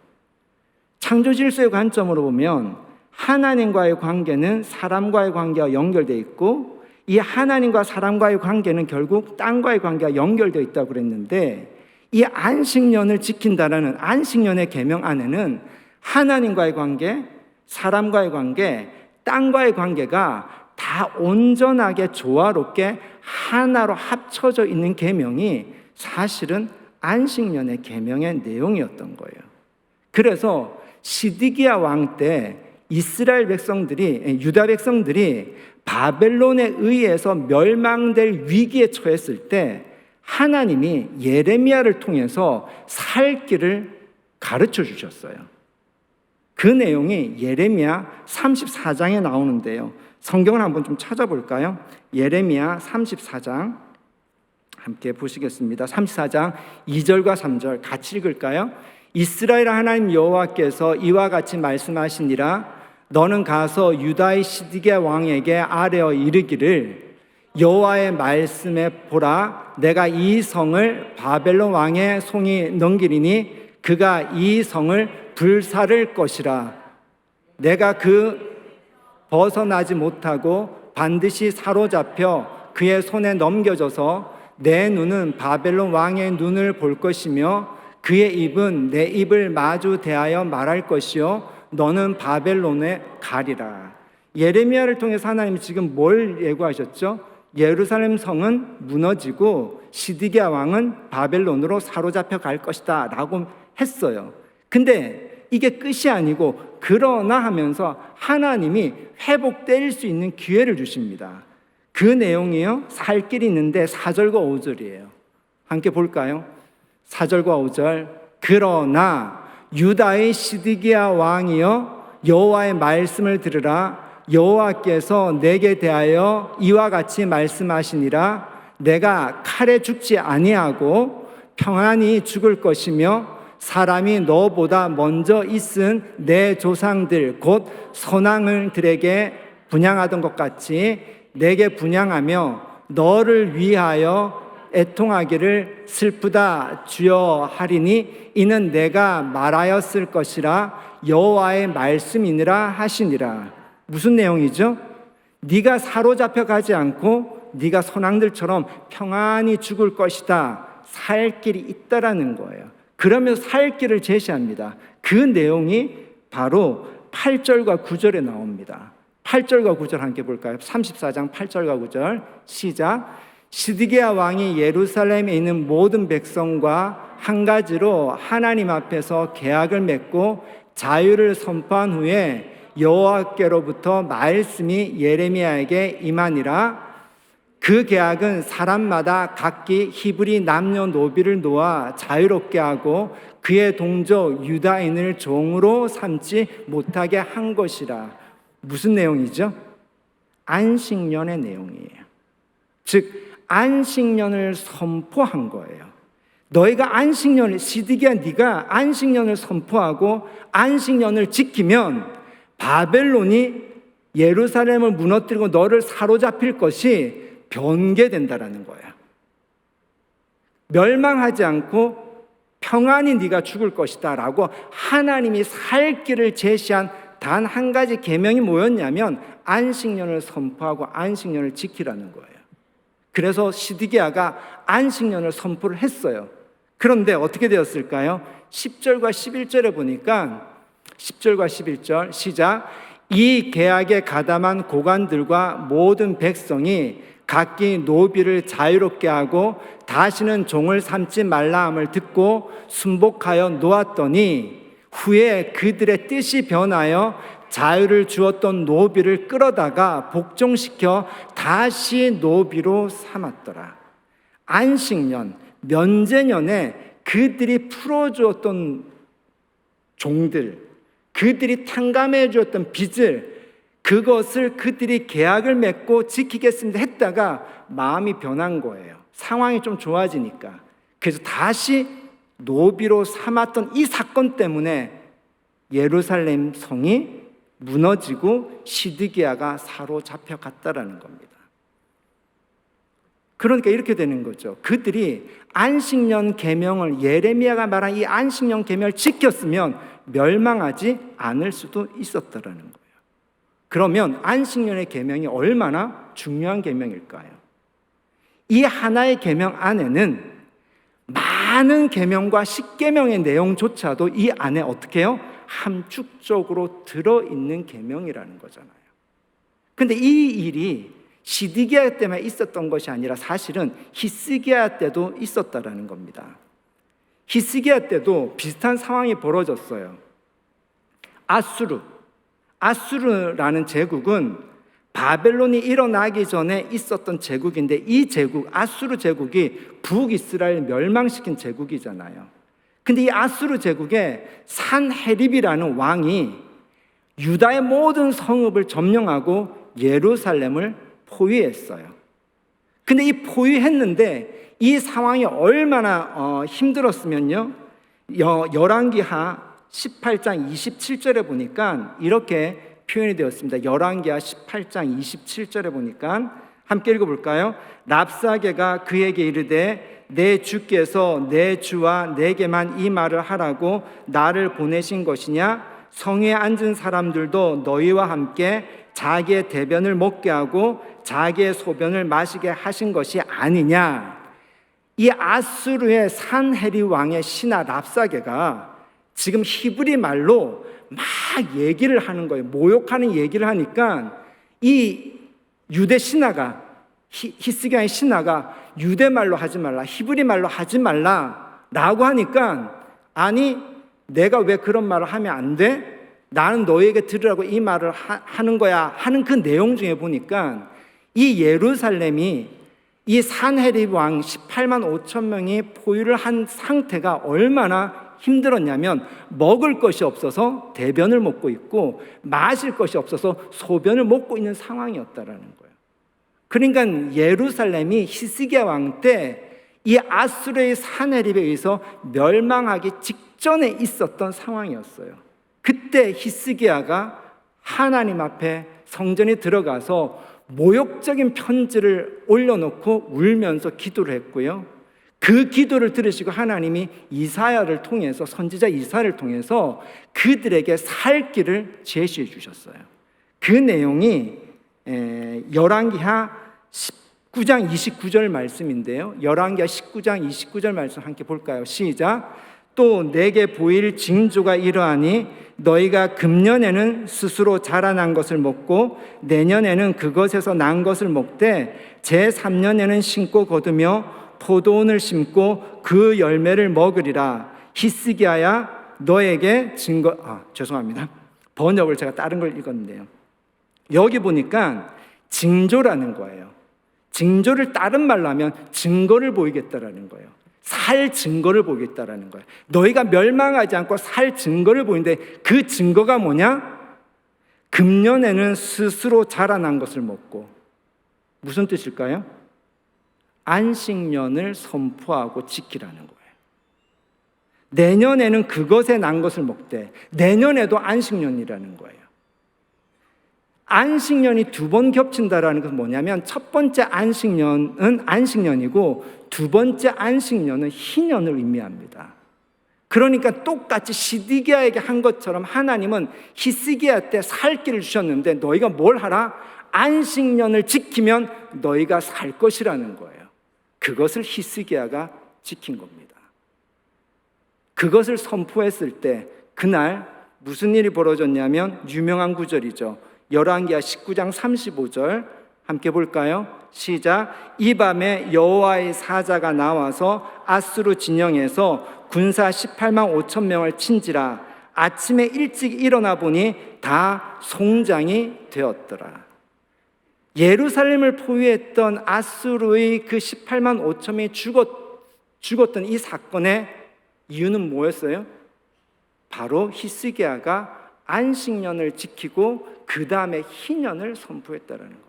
창조 질서의 관점으로 보면 하나님과의 관계는 사람과의 관계와 연결되어 있고, 이 하나님과 사람과의 관계는 결국 땅과의 관계와 연결되어 있다고 그랬는데, 이 안식년을 지킨다라는 안식년의 계명 안에는 하나님과의 관계, 사람과의 관계, 땅과의 관계가 다 온전하게 조화롭게 하나로 합쳐져 있는 계명이 사실은 안식년의 계명의 내용이었던 거예요. 그래서 시드기야 왕 때 이스라엘 백성들이, 유다 백성들이 바벨론에 의해서 멸망될 위기에 처했을 때 하나님이 예레미야를 통해서 살 길을 가르쳐 주셨어요. 그 내용이 예레미야 34장에 나오는데요. 성경을 한번 좀 찾아볼까요? 예레미야 34장 함께 보시겠습니다. 34장 2절과 3절 같이 읽을까요? 이스라엘 하나님 여호와께서 이와 같이 말씀하시니라. 너는 가서 유다의 시드기야 왕에게 아뢰어 이르기를, 여호와의 말씀에 보라, 내가 이 성을 바벨론 왕의 손에 넘기리니 그가 이 성을 불사를 것이라. 내가 그 벗어나지 못하고 반드시 사로잡혀 그의 손에 넘겨져서 내 눈은 바벨론 왕의 눈을 볼 것이며 그의 입은 내 입을 마주 대하여 말할 것이요 너는 바벨론에 가리라. 예레미야를 통해서 하나님이 지금 뭘 예고하셨죠? 예루살렘 성은 무너지고 시드기야 왕은 바벨론으로 사로잡혀 갈 것이다 라고 했어요. 근데 이게 끝이 아니고 그러나 하면서 하나님이 회복될 수 있는 기회를 주십니다. 그 내용이요, 살 길이 있는데 4절과 5절이에요. 함께 볼까요? 4절과 5절. 그러나 유다의 시드기야 왕이여, 여호와의 말씀을 들으라. 여호와께서 내게 대하여 이와 같이 말씀하시니라. 내가 칼에 죽지 아니하고 평안히 죽을 것이며 사람이 너보다 먼저 있은 내 조상들 곧 선왕들에게 분향하던 것 같이 내게 분향하며 너를 위하여 애통하기를 슬프다 주여 하리니 이는 내가 말하였을 것이라 여호와의 말씀이니라 하시니라. 무슨 내용이죠? 네가 사로잡혀 가지 않고 네가 선왕들처럼 평안히 죽을 것이다. 살 길이 있다라는 거예요. 그러면서 살 길을 제시합니다. 그 내용이 바로 8절과 9절에 나옵니다. 8절과 9절 함께 볼까요? 34장 8절과 9절 시작. 시드기야 왕이 예루살렘에 있는 모든 백성과 한 가지로 하나님 앞에서 계약을 맺고 자유를 선포한 후에 여호와께로부터 말씀이 예레미야에게 임하니라. 그 계약은 사람마다 각기 히브리 남녀노비를 놓아 자유롭게 하고 그의 동족 유다인을 종으로 삼지 못하게 한 것이라. 무슨 내용이죠? 안식년의 내용이에요. 즉 안식년을 선포한 거예요. 너희가 안식년을, 시드기야 네가 안식년을 선포하고 안식년을 지키면 바벨론이 예루살렘을 무너뜨리고 너를 사로잡힐 것이 변개된다라는 거예요. 멸망하지 않고 평안히 네가 죽을 것이다 라고 하나님이 살 길을 제시한 단 한 가지 계명이 뭐였냐면 안식년을 선포하고 안식년을 지키라는 거예요. 그래서 시드기야가 안식년을 선포를 했어요. 그런데 어떻게 되었을까요? 10절과 11절에 보니까 10절과 11절 시작. 이 계약에 가담한 고관들과 모든 백성이 각기 노비를 자유롭게 하고 다시는 종을 삼지 말라함을 듣고 순복하여 놓았더니 후에 그들의 뜻이 변하여 자유를 주었던 노비를 끌어다가 복종시켜 다시 노비로 삼았더라. 안식년, 면제년에 그들이 풀어주었던 종들, 그들이 탕감해 주었던 빚을, 그것을 그들이 계약을 맺고 지키겠습니다 했다가 마음이 변한 거예요. 상황이 좀 좋아지니까. 그래서 다시 노비로 삼았던 이 사건 때문에 예루살렘 성이 무너지고 시드기야가 사로잡혀 갔다라는 겁니다. 그러니까 이렇게 되는 거죠. 그들이 안식년 계명을, 예레미야가 말한 이 안식년 계명을 지켰으면 멸망하지 않을 수도 있었다라는 거예요. 그러면 안식년의 계명이 얼마나 중요한 계명일까요? 이 하나의 계명 안에는 많은 계명과 십계명의 내용조차도 이 안에 어떻게 해요? 함축적으로 들어있는 계명이라는 거잖아요. 근데 이 일이 시드기야 때문에 있었던 것이 아니라 사실은 히스기야 때도 있었다라는 겁니다. 히스기야 때도 비슷한 상황이 벌어졌어요. 아수르라는 제국은 바벨론이 일어나기 전에 있었던 제국인데 이 제국, 아수르 제국이 북이스라엘 멸망시킨 제국이잖아요. 근데 이 아수르 제국의 산헤립이라는 왕이 유다의 모든 성읍을 점령하고 예루살렘을 포위했어요. 근데 이 포위했는데 이 상황이 얼마나 힘들었으면요, 열왕기하 18장 27절에 보니까 이렇게 표현이 되었습니다. 열왕기하 18장 27절에 보니까 함께 읽어볼까요? 랍사게가 그에게 이르되 내 주께서 내 주와 내게만 이 말을 하라고 나를 보내신 것이냐? 성에 앉은 사람들도 너희와 함께 자기의 대변을 먹게 하고 자기의 소변을 마시게 하신 것이 아니냐? 이 아수르의 산헤립 왕의 신하 랍사게가 지금 히브리 말로 막 얘기를 하는 거예요. 모욕하는 얘기를 하니까 이 유대 신하가, 히스기야의 신하가 유대 말로 하지 말라, 히브리 말로 하지 말라 라고 하니까, 아니 내가 왜 그런 말을 하면 안 돼? 나는 너에게 들으라고 이 말을 하는 거야 하는 그 내용 중에 보니까 이 예루살렘이 이 산헤립 왕 18만 5천 명이 포위를 한 상태가 얼마나 힘들었냐면 먹을 것이 없어서 대변을 먹고 있고 마실 것이 없어서 소변을 먹고 있는 상황이었다라는 거예요. 그러니까 예루살렘이 히스기야 왕 때 이 아수르의 산헤립에 의해서 멸망하기 직전에 있었던 상황이었어요. 그때 히스기야가 하나님 앞에 성전에 들어가서 모욕적인 편지를 올려놓고 울면서 기도를 했고요. 그 기도를 들으시고 하나님이 이사야를 통해서, 선지자 이사야를 통해서 그들에게 살 길을 제시해 주셨어요. 그 내용이 열왕기하 19장 29절 말씀인데요. 열왕기하 19장 29절 말씀 함께 볼까요? 시작. 또 내게 보일 징조가 이러하니 너희가 금년에는 스스로 자라난 것을 먹고 내년에는 그것에서 난 것을 먹되 제3년에는 심고 거두며 포도원을 심고 그 열매를 먹으리라. 히스기야야 너에게 죄송합니다. 번역을 제가 다른 걸 읽었는데요. 여기 보니까 징조라는 거예요. 징조를 다른 말로 하면 증거를 보이겠다라는 거예요. 살 증거를 보이겠다라는 거예요. 너희가 멸망하지 않고 살 증거를 보이는데 그 증거가 뭐냐? 금년에는 스스로 자라난 것을 먹고, 무슨 뜻일까요? 안식년을 선포하고 지키라는 거예요. 내년에는 그것에 난 것을 먹되 내년에도 안식년이라는 거예요. 안식년이 두 번 겹친다라는 것은 뭐냐면, 첫 번째 안식년은 안식년이고 두 번째 안식년은 희년을 의미합니다. 그러니까 똑같이 시드기야에게 한 것처럼 하나님은 히스기야 때 살 길을 주셨는데 너희가 뭘 하라? 안식년을 지키면 너희가 살 것이라는 거예요. 그것을 히스기야가 지킨 겁니다. 그것을 선포했을 때 그날 무슨 일이 벌어졌냐면 유명한 구절이죠. 열왕기하 19장 35절 함께 볼까요? 시작. 이 밤에 여호와의 사자가 나와서 아수르 진영에서 군사 18만 5천 명을 친지라. 아침에 일찍 일어나 보니 다 송장이 되었더라. 예루살렘을 포위했던 아수르의 그 18만 5천이 죽었던 이 사건의 이유는 뭐였어요? 바로 히스기야가 안식년을 지키고 그 다음에 희년을 선포했다라는 겁니다.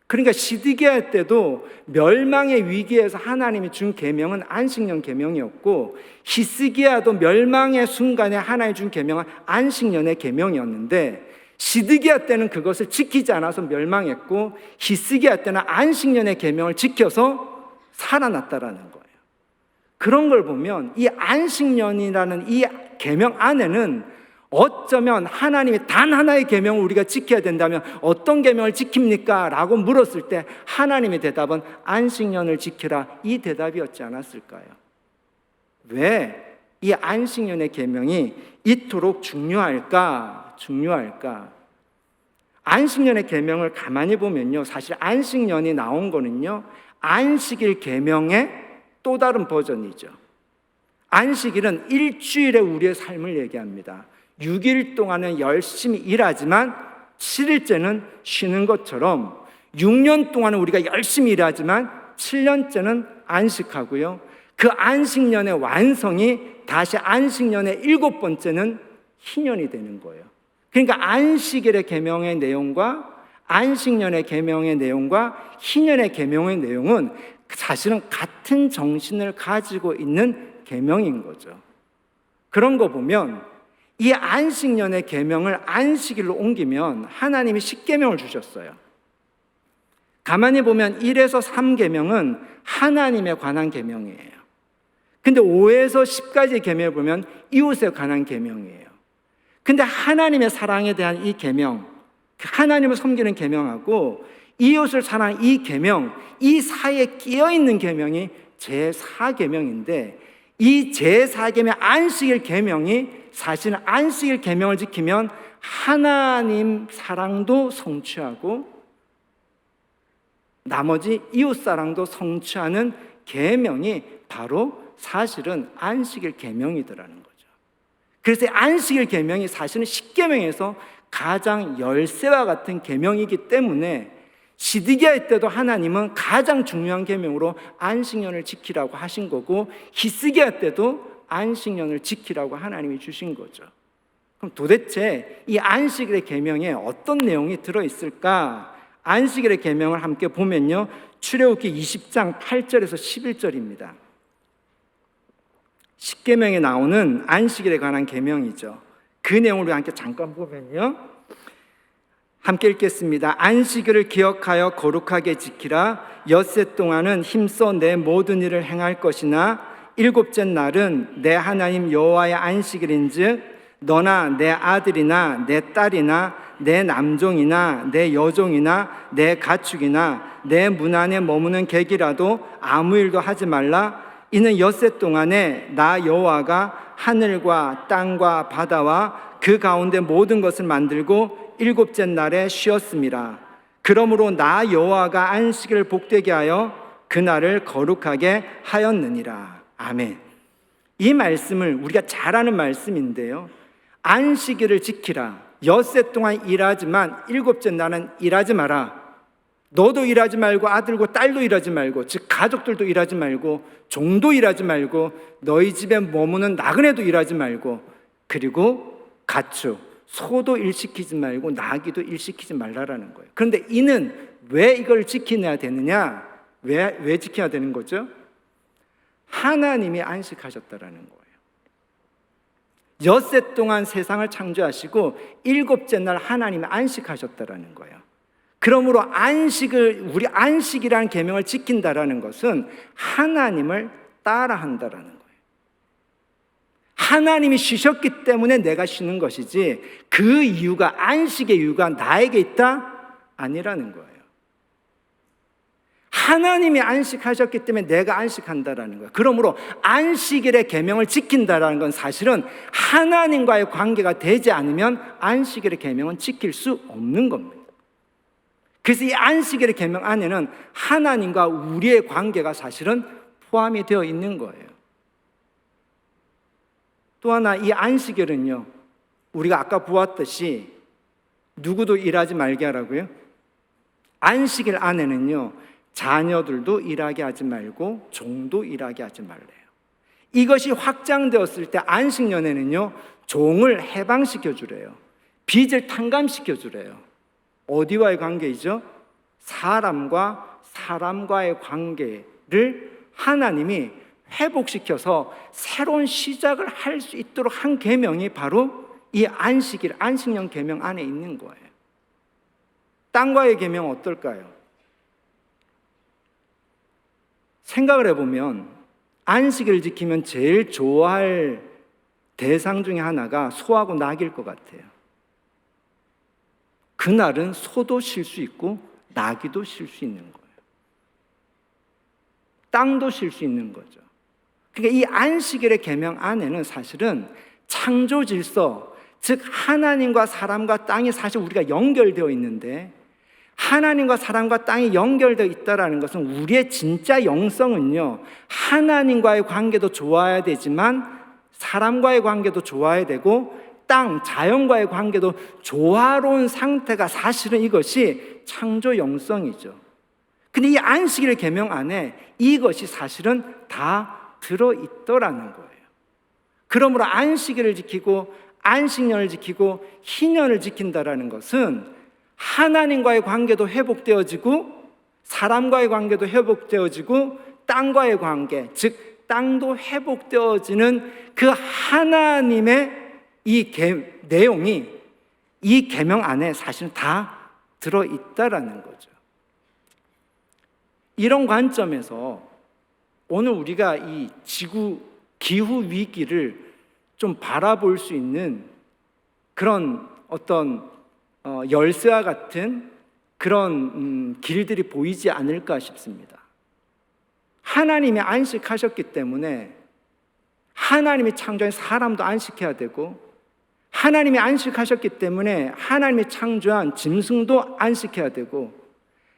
그러니까 시드기야 때도 멸망의 위기에서 하나님이 준 계명은 안식년 계명이었고, 히스기야도 멸망의 순간에 하나님이 준 계명은 안식년의 계명이었는데, 시드기야 때는 그것을 지키지 않아서 멸망했고, 히스기야 때는 안식년의 계명을 지켜서 살아났다라는 거예요. 그런 걸 보면 이 안식년이라는 이 계명 안에는 어쩌면 하나님이 단 하나의 계명을 우리가 지켜야 된다면 어떤 계명을 지킵니까? 라고 물었을 때 하나님의 대답은 안식년을 지키라, 이 대답이었지 않았을까요? 왜 이 안식년의 계명이 이토록 중요할까? 안식년의 계명을 가만히 보면요, 사실 안식년이 나온 거는요, 안식일 계명의 또 다른 버전이죠. 안식일은 일주일에 우리의 삶을 얘기합니다. 6일 동안은 열심히 일하지만 7일째는 쉬는 것처럼 6년 동안은 우리가 열심히 일하지만 7년째는 안식하고요. 그 안식년의 완성이 다시 안식년의 7번째는 희년이 되는 거예요. 그러니까 안식일의 계명의 내용과 안식년의 계명의 내용과 희년의 계명의 내용은 사실은 같은 정신을 가지고 있는 계명인 거죠. 그런 거 보면 이 안식년의 계명을 안식일로 옮기면 하나님이 10계명을 주셨어요. 가만히 보면 1에서 3계명은 하나님에 관한 계명이에요. 근데 5에서 10까지의 계명을 보면 이웃에 관한 계명이에요. 근데 하나님의 사랑에 대한 이 계명, 하나님을 섬기는 계명하고 이웃을 사랑하는 이 계명, 이 사이에 끼어 있는 계명이 제4계명인데, 이 제4계명 안식일 계명이 사실은 안식일 계명을 지키면 하나님 사랑도 성취하고 나머지 이웃 사랑도 성취하는 계명이 바로 사실은 안식일 계명이더라는 거죠. 그래서 안식일 계명이 사실은 10계명에서 가장 열쇠와 같은 계명이기 때문에 시드기야 때도 하나님은 가장 중요한 계명으로 안식년을 지키라고 하신 거고, 히스기야 때도 안식년을 지키라고 하나님이 주신 거죠. 그럼 도대체 이 안식일의 계명에 어떤 내용이 들어있을까? 안식일의 계명을 함께 보면요, 출애굽기 20장 8절에서 11절입니다. 10계명에 나오는 안식일에 관한 계명이죠. 그 내용을 우리 함께 잠깐 보면요, 함께 읽겠습니다. 안식일을 기억하여 거룩하게 지키라. 엿새 동안은 힘써 내 모든 일을 행할 것이나 일곱째 날은 내 하나님 여호와의 안식일인즉 너나 내 아들이나 내 딸이나 내 남종이나 내 여종이나 내 가축이나 내 문 안에 머무는 객이라도 아무 일도 하지 말라. 이는 엿새 동안에 나 여호와가 하늘과 땅과 바다와 그 가운데 모든 것을 만들고 일곱째 날에 쉬었습니다. 그러므로 나 여호와가 안식일을 복되게 하여 그날을 거룩하게 하였느니라. 아멘. 이 말씀을 우리가 잘 아는 말씀인데요, 안식일을 지키라. 엿새 동안 일하지만 일곱째 날은 일하지 마라. 너도 일하지 말고 아들고 딸도 일하지 말고, 즉 가족들도 일하지 말고 종도 일하지 말고 너희 집에 머무는 나그네도 일하지 말고, 그리고 가축, 소도 일시키지 말고 나귀도 일시키지 말라라는 거예요. 그런데 이는 왜 이걸 지켜내야 되느냐? 왜 지켜야 되는 거죠? 하나님이 안식하셨다라는 거예요. 엿새 동안 세상을 창조하시고 일곱째 날 하나님이 안식하셨다라는 거예요. 그러므로 우리 안식이라는 계명을 지킨다라는 것은 하나님을 따라한다라는 거예요. 하나님이 쉬셨기 때문에 내가 쉬는 것이지 그 이유가, 안식의 이유가 나에게 있다? 아니라는 거예요. 하나님이 안식하셨기 때문에 내가 안식한다라는 거예요. 그러므로 안식일의 계명을 지킨다라는 건 사실은 하나님과의 관계가 되지 않으면 안식일의 계명은 지킬 수 없는 겁니다. 그래서 이 안식일의 계명 안에는 하나님과 우리의 관계가 사실은 포함이 되어 있는 거예요. 또 하나, 이 안식일은요, 우리가 아까 보았듯이 누구도 일하지 말게 하라고요. 안식일 안에는요, 자녀들도 일하게 하지 말고 종도 일하게 하지 말래요. 이것이 확장되었을 때 안식년에는요, 종을 해방시켜 주래요. 빚을 탕감시켜 주래요. 어디와의 관계이죠? 사람과 사람과의 관계를 하나님이 회복시켜서 새로운 시작을 할 수 있도록 한 계명이 바로 이 안식일, 안식년 계명 안에 있는 거예요. 땅과의 계명 어떨까요? 생각을 해보면 안식일을 지키면 제일 좋아할 대상 중에 하나가 소하고 낙일 것 같아요. 그날은 소도 쉴 수 있고 나귀도 쉴 수 있는 거예요. 땅도 쉴 수 있는 거죠. 그러니까 이 안식일의 계명 안에는 사실은 창조 질서, 즉 하나님과 사람과 땅이 사실 우리가 연결되어 있는데, 하나님과 사람과 땅이 연결되어 있다는 것은 우리의 진짜 영성은요, 하나님과의 관계도 좋아야 되지만 사람과의 관계도 좋아야 되고 땅, 자연과의 관계도 조화로운 상태가 사실은 이것이 창조 영성이죠. 근데 이 안식일의 계명 안에 이것이 사실은 다 들어있더라는 거예요. 그러므로 안식일을 지키고 안식년을 지키고 희년을 지킨다라는 것은 하나님과의 관계도 회복되어지고 사람과의 관계도 회복되어지고 땅과의 관계, 즉 땅도 회복되어지는 그 하나님의 이 내용이 이 계명 안에 사실은 다 들어있다라는 거죠. 이런 관점에서 오늘 우리가 이 기후 위기를 좀 바라볼 수 있는 그런 어떤 열쇠와 같은 그런 길들이 보이지 않을까 싶습니다. 하나님이 안식하셨기 때문에 하나님이 창조한 사람도 안식해야 되고, 하나님이 안식하셨기 때문에 하나님이 창조한 짐승도 안식해야 되고,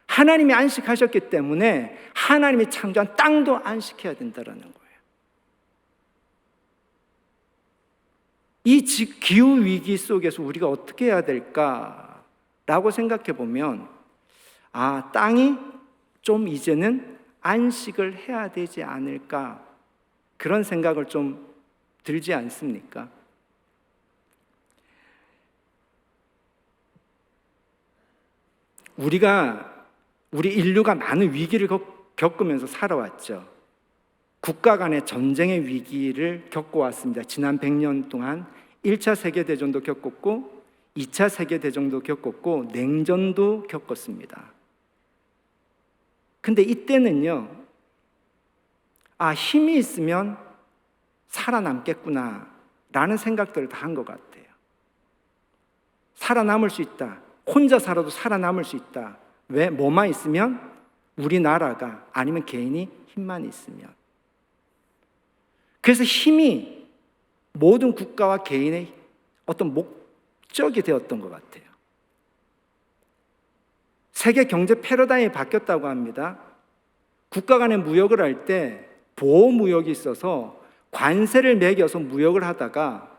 하나님이 안식하셨기 때문에 하나님이 창조한 땅도 안식해야 된다는 거예요. 이 기후 위기 속에서 우리가 어떻게 해야 될까라고 생각해 보면, 땅이 좀 이제는 안식을 해야 되지 않을까, 그런 생각을 좀 들지 않습니까? 우리 인류가 많은 위기를 겪으면서 살아왔죠. 국가 간의 전쟁의 위기를 겪어왔습니다. 지난 100년 동안 1차 세계대전도 겪었고 2차 세계대전도 겪었고 냉전도 겪었습니다. 근데 이때는요, 힘이 있으면 살아남겠구나 라는 생각들을 다 한 것 같아요. 살아남을 수 있다. 혼자 살아도 살아남을 수 있다. 왜? 뭐만 있으면? 우리나라가, 아니면 개인이 힘만 있으면. 그래서 힘이 모든 국가와 개인의 어떤 목적이 되었던 것 같아요. 세계 경제 패러다임이 바뀌었다고 합니다. 국가 간의 무역을 할 때 보호무역이 있어서 관세를 매겨서 무역을 하다가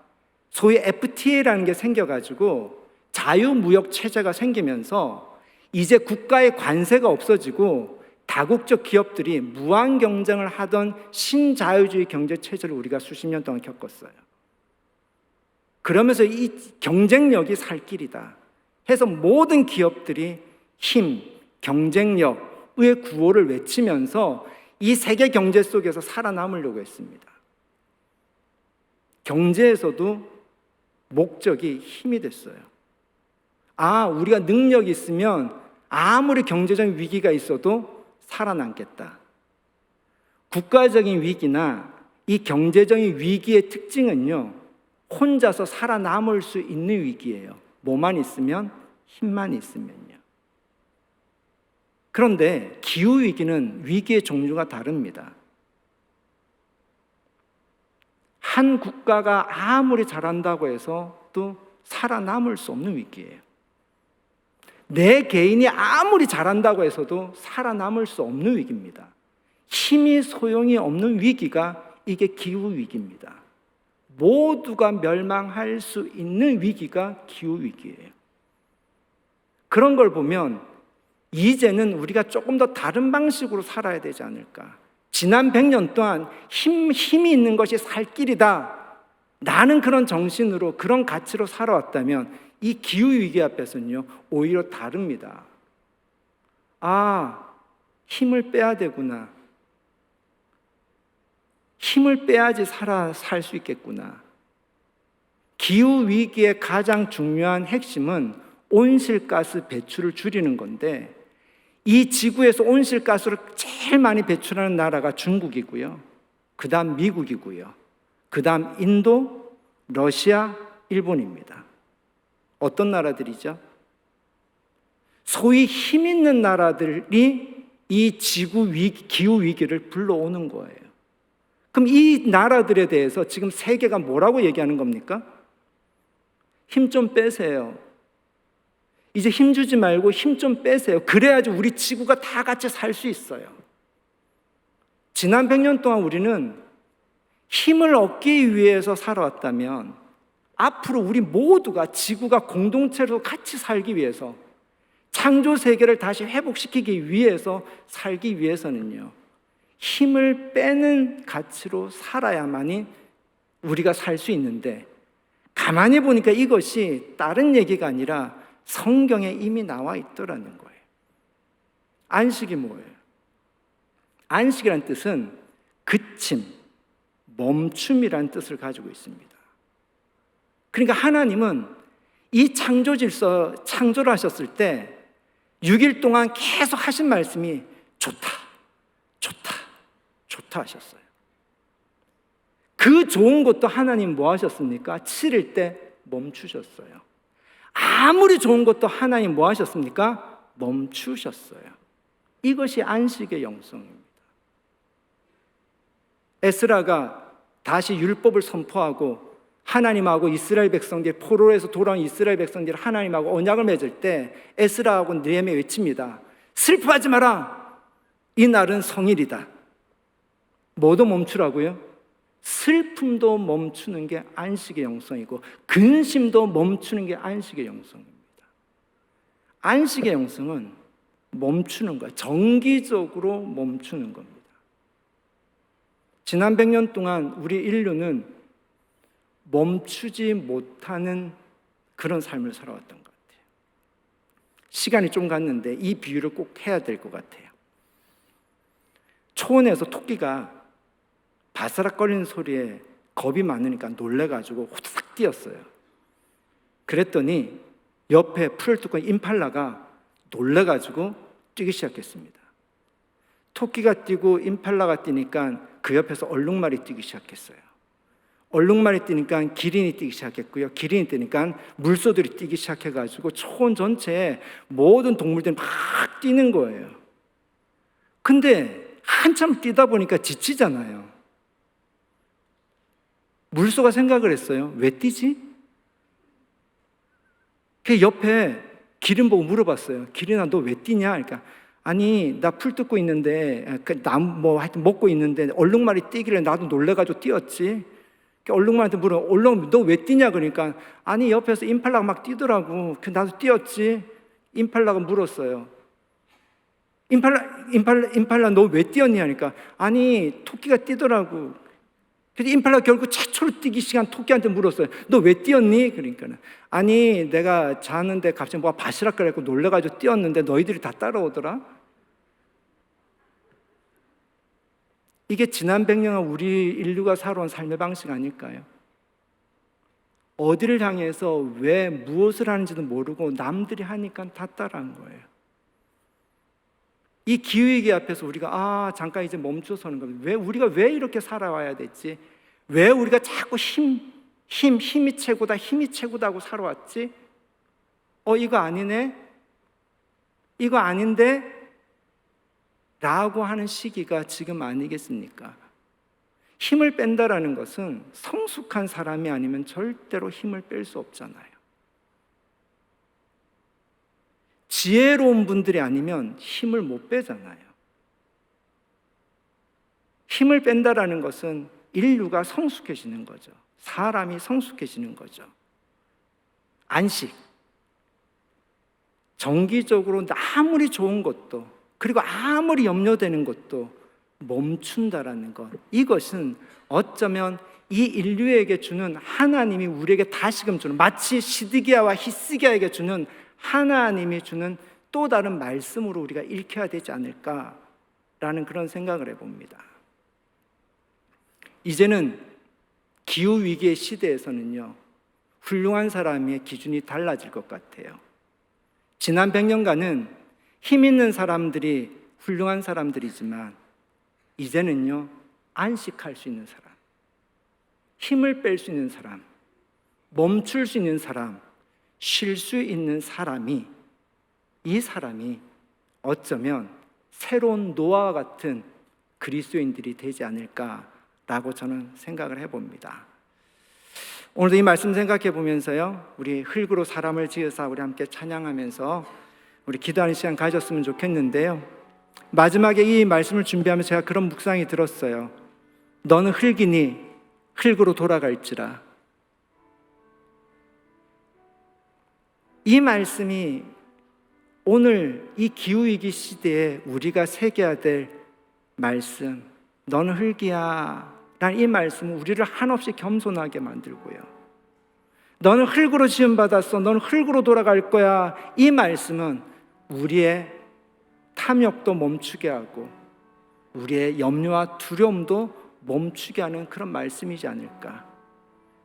소위 FTA라는 게 생겨가지고 자유무역 체제가 생기면서 이제 국가의 관세가 없어지고 다국적 기업들이 무한 경쟁을 하던 신자유주의 경제 체제를 우리가 수십 년 동안 겪었어요. 그러면서 이 경쟁력이 살 길이다 해서 모든 기업들이 힘, 경쟁력의 구호를 외치면서 이 세계 경제 속에서 살아남으려고 했습니다. 경제에서도 목적이 힘이 됐어요. 우리가 능력이 있으면 아무리 경제적인 위기가 있어도 살아남겠다. 국가적인 위기나 이 경제적인 위기의 특징은요, 혼자서 살아남을 수 있는 위기예요. 뭐만 있으면? 힘만 있으면요. 그런데 기후위기는 위기의 종류가 다릅니다. 한 국가가 아무리 잘한다고 해서 또 살아남을 수 없는 위기예요. 내 개인이 아무리 잘한다고 해서도 살아남을 수 없는 위기입니다. 힘이 소용이 없는 위기가 이게 기후위기입니다. 모두가 멸망할 수 있는 위기가 기후위기예요. 그런 걸 보면 이제는 우리가 조금 더 다른 방식으로 살아야 되지 않을까. 지난 100년 동안 힘이 있는 것이 살 길이다, 나는 그런 정신으로 그런 가치로 살아왔다면 이 기후위기 앞에서는요 오히려 다릅니다. 힘을 빼야 되구나, 힘을 빼야지 살 수 있겠구나. 기후위기의 가장 중요한 핵심은 온실가스 배출을 줄이는 건데, 이 지구에서 온실가스를 제일 많이 배출하는 나라가 중국이고요, 그 다음 미국이고요, 그 다음 인도, 러시아, 일본입니다. 어떤 나라들이죠? 소위 힘 있는 나라들이 이 기후위기를 불러오는 거예요. 그럼 이 나라들에 대해서 지금 세계가 뭐라고 얘기하는 겁니까? 힘 좀 빼세요. 이제 힘 주지 말고 힘 좀 빼세요. 그래야지 우리 지구가 다 같이 살 수 있어요. 지난 100년 동안 우리는 힘을 얻기 위해서 살아왔다면 앞으로 우리 모두가 지구가 공동체로 같이 살기 위해서, 창조 세계를 다시 회복시키기 위해서 살기 위해서는요, 힘을 빼는 가치로 살아야만이 우리가 살 수 있는데, 가만히 보니까 이것이 다른 얘기가 아니라 성경에 이미 나와 있더라는 거예요. 안식이 뭐예요? 안식이라는 뜻은 그침, 멈춤이라는 뜻을 가지고 있습니다. 그러니까 하나님은 이 창조 질서, 창조를 하셨을 때 6일 동안 계속 하신 말씀이 좋다, 좋다, 좋다 하셨어요. 그 좋은 것도 하나님 뭐 하셨습니까? 7일 때 멈추셨어요. 아무리 좋은 것도 하나님 뭐 하셨습니까? 멈추셨어요. 이것이 안식의 영성입니다. 에스라가 다시 율법을 선포하고 하나님하고 이스라엘 백성들, 포로에서 돌아온 이스라엘 백성들 하나님하고 언약을 맺을 때 에스라하고 느헤미야 외칩니다. 슬퍼하지 마라. 이 날은 성일이다. 뭐도 멈추라고요? 슬픔도 멈추는 게 안식의 영성이고 근심도 멈추는 게 안식의 영성입니다. 안식의 영성은 멈추는 거예요. 정기적으로 멈추는 겁니다. 지난 100년 동안 우리 인류는 멈추지 못하는 그런 삶을 살아왔던 것 같아요. 시간이 좀 갔는데 이 비유를 꼭 해야 될 것 같아요. 초원에서 토끼가 바스락거리는 소리에 겁이 많으니까 놀래가지고 후딱 뛰었어요. 그랬더니 옆에 풀을 뜯고 임팔라가 놀래가지고 뛰기 시작했습니다. 토끼가 뛰고 임팔라가 뛰니까 그 옆에서 얼룩말이 뛰기 시작했어요. 얼룩말이 뛰니까 기린이 뛰기 시작했고요, 기린이 뛰니까 물소들이 뛰기 시작해가지고 초원 전체에 모든 동물들이 막 뛰는 거예요. 근데 한참 뛰다 보니까 지치잖아요. 물소가 생각을 했어요. 왜 뛰지? 그 옆에 기린 보고 물어봤어요. 기린아, 너 왜 뛰냐? 그러니까 아니, 나 풀 뜯고 있는데, 하여튼 먹고 있는데 얼룩말이 뛰길래 나도 놀래가지고 뛰었지. 얼룩말한테 물어, 얼룩말 너 왜 뛰냐? 그러니까 아니, 옆에서 임팔라가 막 뛰더라고. 나도 뛰었지. 임팔라가 물었어요. 임팔라 너 왜 뛰었냐? 그러니까 아니, 토끼가 뛰더라고. 그래서 임팔라 결국 최초로 뛰기 시작한 토끼한테 물었어요. 너 왜 뛰었니? 그러니까는 아니 내가 자는데 갑자기 뭐가 바시락거리고 놀래가지고 뛰었는데 너희들이 다 따라오더라. 이게 지난 100년간 우리 인류가 살아온 삶의 방식 아닐까요? 어디를 향해서 왜 무엇을 하는지도 모르고 남들이 하니까 다 따라한 거예요. 이 기후위기 앞에서 우리가 잠깐 이제 멈춰서는 겁니다. 왜 이렇게 살아와야 됐지? 왜 우리가 자꾸 힘이 최고다 하고 살아왔지? 이거 아니네? 이거 아닌데? 라고 하는 시기가 지금 아니겠습니까? 힘을 뺀다라는 것은 성숙한 사람이 아니면 절대로 힘을 뺄 수 없잖아요. 지혜로운 분들이 아니면 힘을 못 빼잖아요. 힘을 뺀다라는 것은 인류가 성숙해지는 거죠. 사람이 성숙해지는 거죠. 안식. 정기적으로 아무리 좋은 것도 그리고 아무리 염려되는 것도 멈춘다라는 것. 이것은 어쩌면 이 인류에게 주는 하나님이 우리에게 다시금 주는 마치 시드기야와 히스기야에게 주는 하나님이 주는 또 다른 말씀으로 우리가 읽혀야 되지 않을까라는 그런 생각을 해봅니다. 이제는 기후위기의 시대에서는요, 훌륭한 사람의 기준이 달라질 것 같아요. 지난 100년간은 힘 있는 사람들이 훌륭한 사람들이지만 이제는요, 안식할 수 있는 사람, 힘을 뺄 수 있는 사람, 멈출 수 있는 사람, 쉴 수 있는 사람이, 이 사람이 어쩌면 새로운 노아와 같은 그리스도인들이 되지 않을까라고 저는 생각을 해봅니다. 오늘도 이 말씀 생각해 보면서요, 우리 흙으로 사람을 지으사 우리 함께 찬양하면서 우리 기도하는 시간 가졌으면 좋겠는데요, 마지막에 이 말씀을 준비하면서 제가 그런 묵상이 들었어요. 너는 흙이니 흙으로 돌아갈지라. 이 말씀이 오늘 이 기후위기 시대에 우리가 새겨야 될 말씀, 너는 흙이야 라는 이 말씀은 우리를 한없이 겸손하게 만들고요, 너는 흙으로 지음받았어, 너는 흙으로 돌아갈 거야, 이 말씀은 우리의 탐욕도 멈추게 하고 우리의 염려와 두려움도 멈추게 하는 그런 말씀이지 않을까.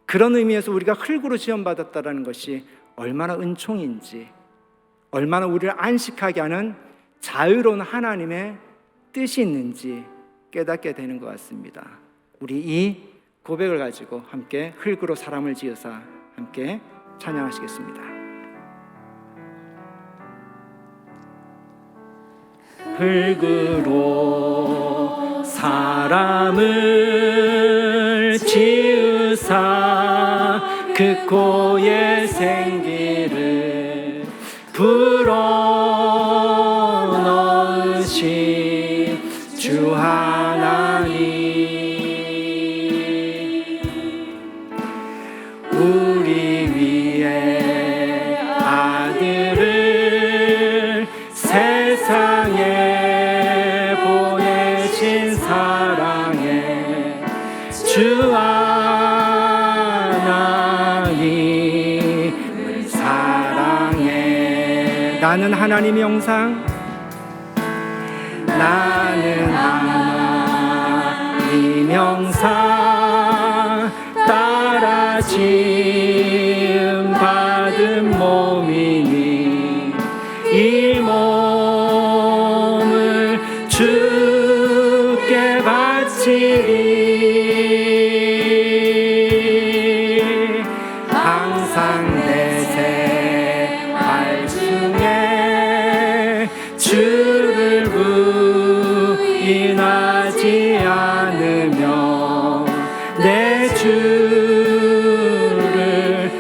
그런 의미에서 우리가 흙으로 지음받았다는 것이 얼마나 은총인지, 얼마나 우리를 안식하게 하는 자유로운 하나님의 뜻이 있는지 깨닫게 되는 것 같습니다. 우리 이 고백을 가지고 함께 흙으로 사람을 지으사 함께 찬양하시겠습니다. 흙으로 사람을 지으사 그 고의 생기를 불어넣으신 주 하나님, 우리 위에 아들을 세상에 보내신 사랑에 주 하나님을 사랑해. 나는 하나님의 형상, 나는 하나님의 형상 따라 지음 받은 몸이니 이 몸을 주께 바치리. 항상 내 생활 중에 주를 부인하지 않으며 내 주를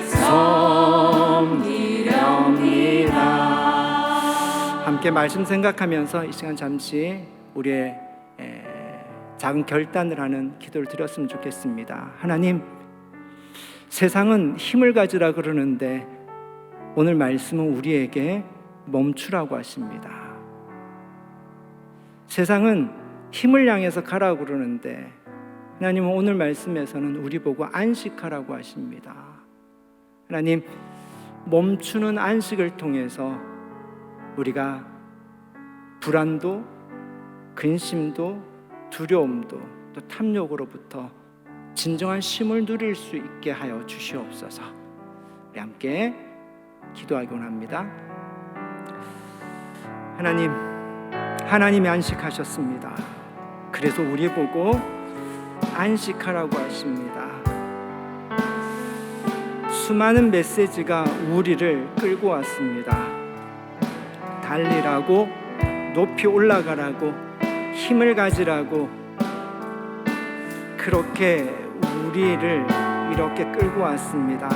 섬기렵니다. 함께 말씀 생각하면서 이 시간 잠시 우리의 작은 결단을 하는 기도를 드렸으면 좋겠습니다. 하나님, 세상은 힘을 가지라 그러는데 오늘 말씀은 우리에게 멈추라고 하십니다. 세상은 힘을 향해서 가라고 그러는데 하나님은 오늘 말씀에서는 우리 보고 안식하라고 하십니다. 하나님, 멈추는 안식을 통해서 우리가 불안도, 근심도, 두려움도, 또 탐욕으로부터 진정한 쉼을 누릴 수 있게 하여 주시옵소서. 우리 함께 기도하기 원합니다. 하나님이 안식하셨습니다. 그래서 우리 보고 안식하라고 하십니다. 수많은 메시지가 우리를 끌고 왔습니다. 달리라고, 높이 올라가라고, 힘을 가지라고, 그렇게 우리를 이렇게 끌고 왔습니다.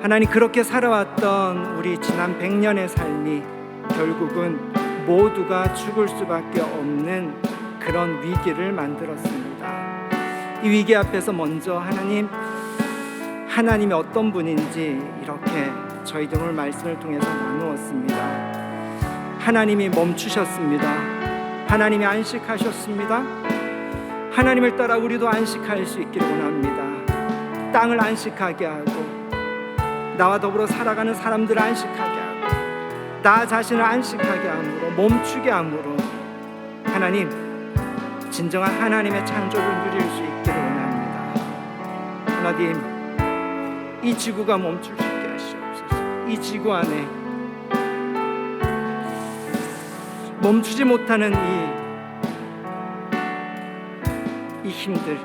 하나님, 그렇게 살아왔던 우리 지난 100년의 삶이 결국은 모두가 죽을 수밖에 없는 그런 위기를 만들었습니다. 이 위기 앞에서 먼저 하나님이 어떤 분인지 이렇게 저희들 오늘 말씀을 통해서 나누었습니다. 하나님이 멈추셨습니다. 하나님이 안식하셨습니다. 하나님을 따라 우리도 안식할 수 있기를 원합니다. 땅을 안식하게 하고, 나와 더불어 살아가는 사람들을 안식하게 하고, 나 자신을 안식하게 함으로, 멈추게 함으로 하나님, 진정한 하나님의 창조를 누릴 수 있기를 원합니다. 하나님, 이 지구가 멈출 수 있게 하시옵소서. 이 지구 안에 멈추지 못하는 이 힘들,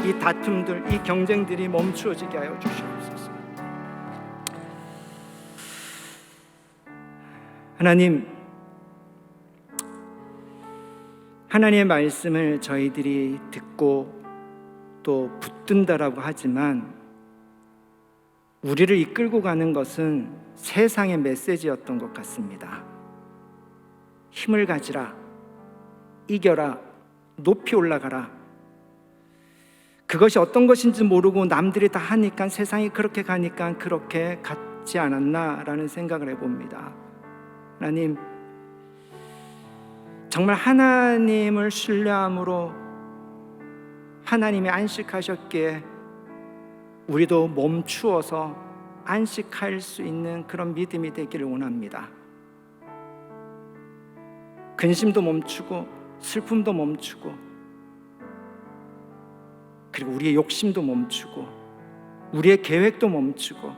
이 다툼들, 이 경쟁들이 멈추어지게 하여 주시옵소서. 하나님, 하나님의 말씀을 저희들이 듣고 또 붙든다라고 하지만 우리를 이끌고 가는 것은 세상의 메시지였던 것 같습니다. 힘을 가지라, 이겨라, 높이 올라가라. 그것이 어떤 것인지 모르고 남들이 다 하니까, 세상이 그렇게 가니까 그렇게 같지 않았나라는 생각을 해봅니다. 하나님, 정말 하나님을 신뢰함으로 하나님이 안식하셨기에 우리도 멈추어서 안식할 수 있는 그런 믿음이 되기를 원합니다. 근심도 멈추고, 슬픔도 멈추고, 그리고 우리의 욕심도 멈추고, 우리의 계획도 멈추고,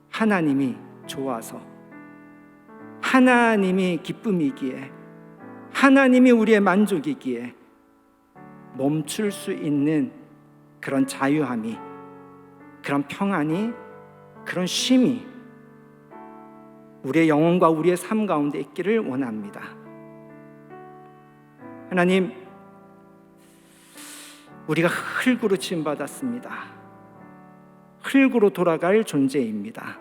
하나님이 좋아서, 하나님이 기쁨이기에, 하나님이 우리의 만족이기에 멈출 수 있는 그런 자유함이, 그런 평안이, 그런 쉼이 우리의 영혼과 우리의 삶 가운데 있기를 원합니다. 하나님, 우리가 흙으로 지음받았습니다. 흙으로 돌아갈 존재입니다.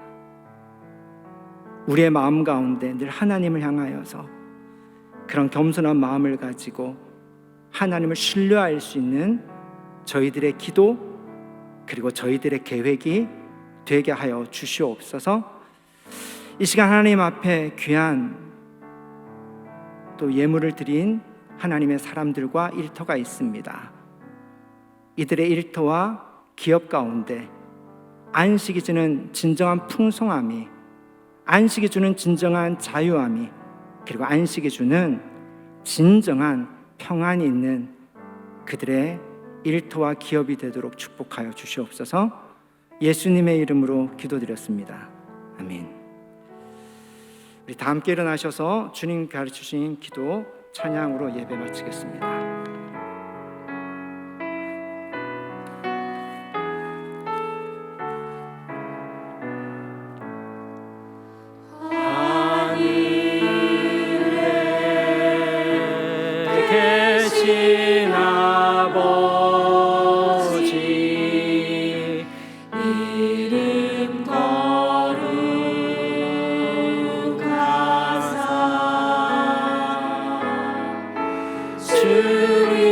우리의 마음 가운데 늘 하나님을 향하여서 그런 겸손한 마음을 가지고 하나님을 신뢰할 수 있는 저희들의 기도, 그리고 저희들의 계획이 되게 하여 주시옵소서. 이 시간 하나님 앞에 귀한 또 예물을 드린 하나님의 사람들과 일터가 있습니다. 이들의 일터와 기업 가운데 안식이 주는 진정한 풍성함이, 안식이 주는 진정한 자유함이, 그리고 안식이 주는 진정한 평안이 있는 그들의 일터와 기업이 되도록 축복하여 주시옵소서. 예수님의 이름으로 기도드렸습니다. 아멘. 우리 다 함께 일어나셔서 주님 가르치신 기도 찬양으로 예배 마치겠습니다. 계신 아버지, 이름 거룩하사 주님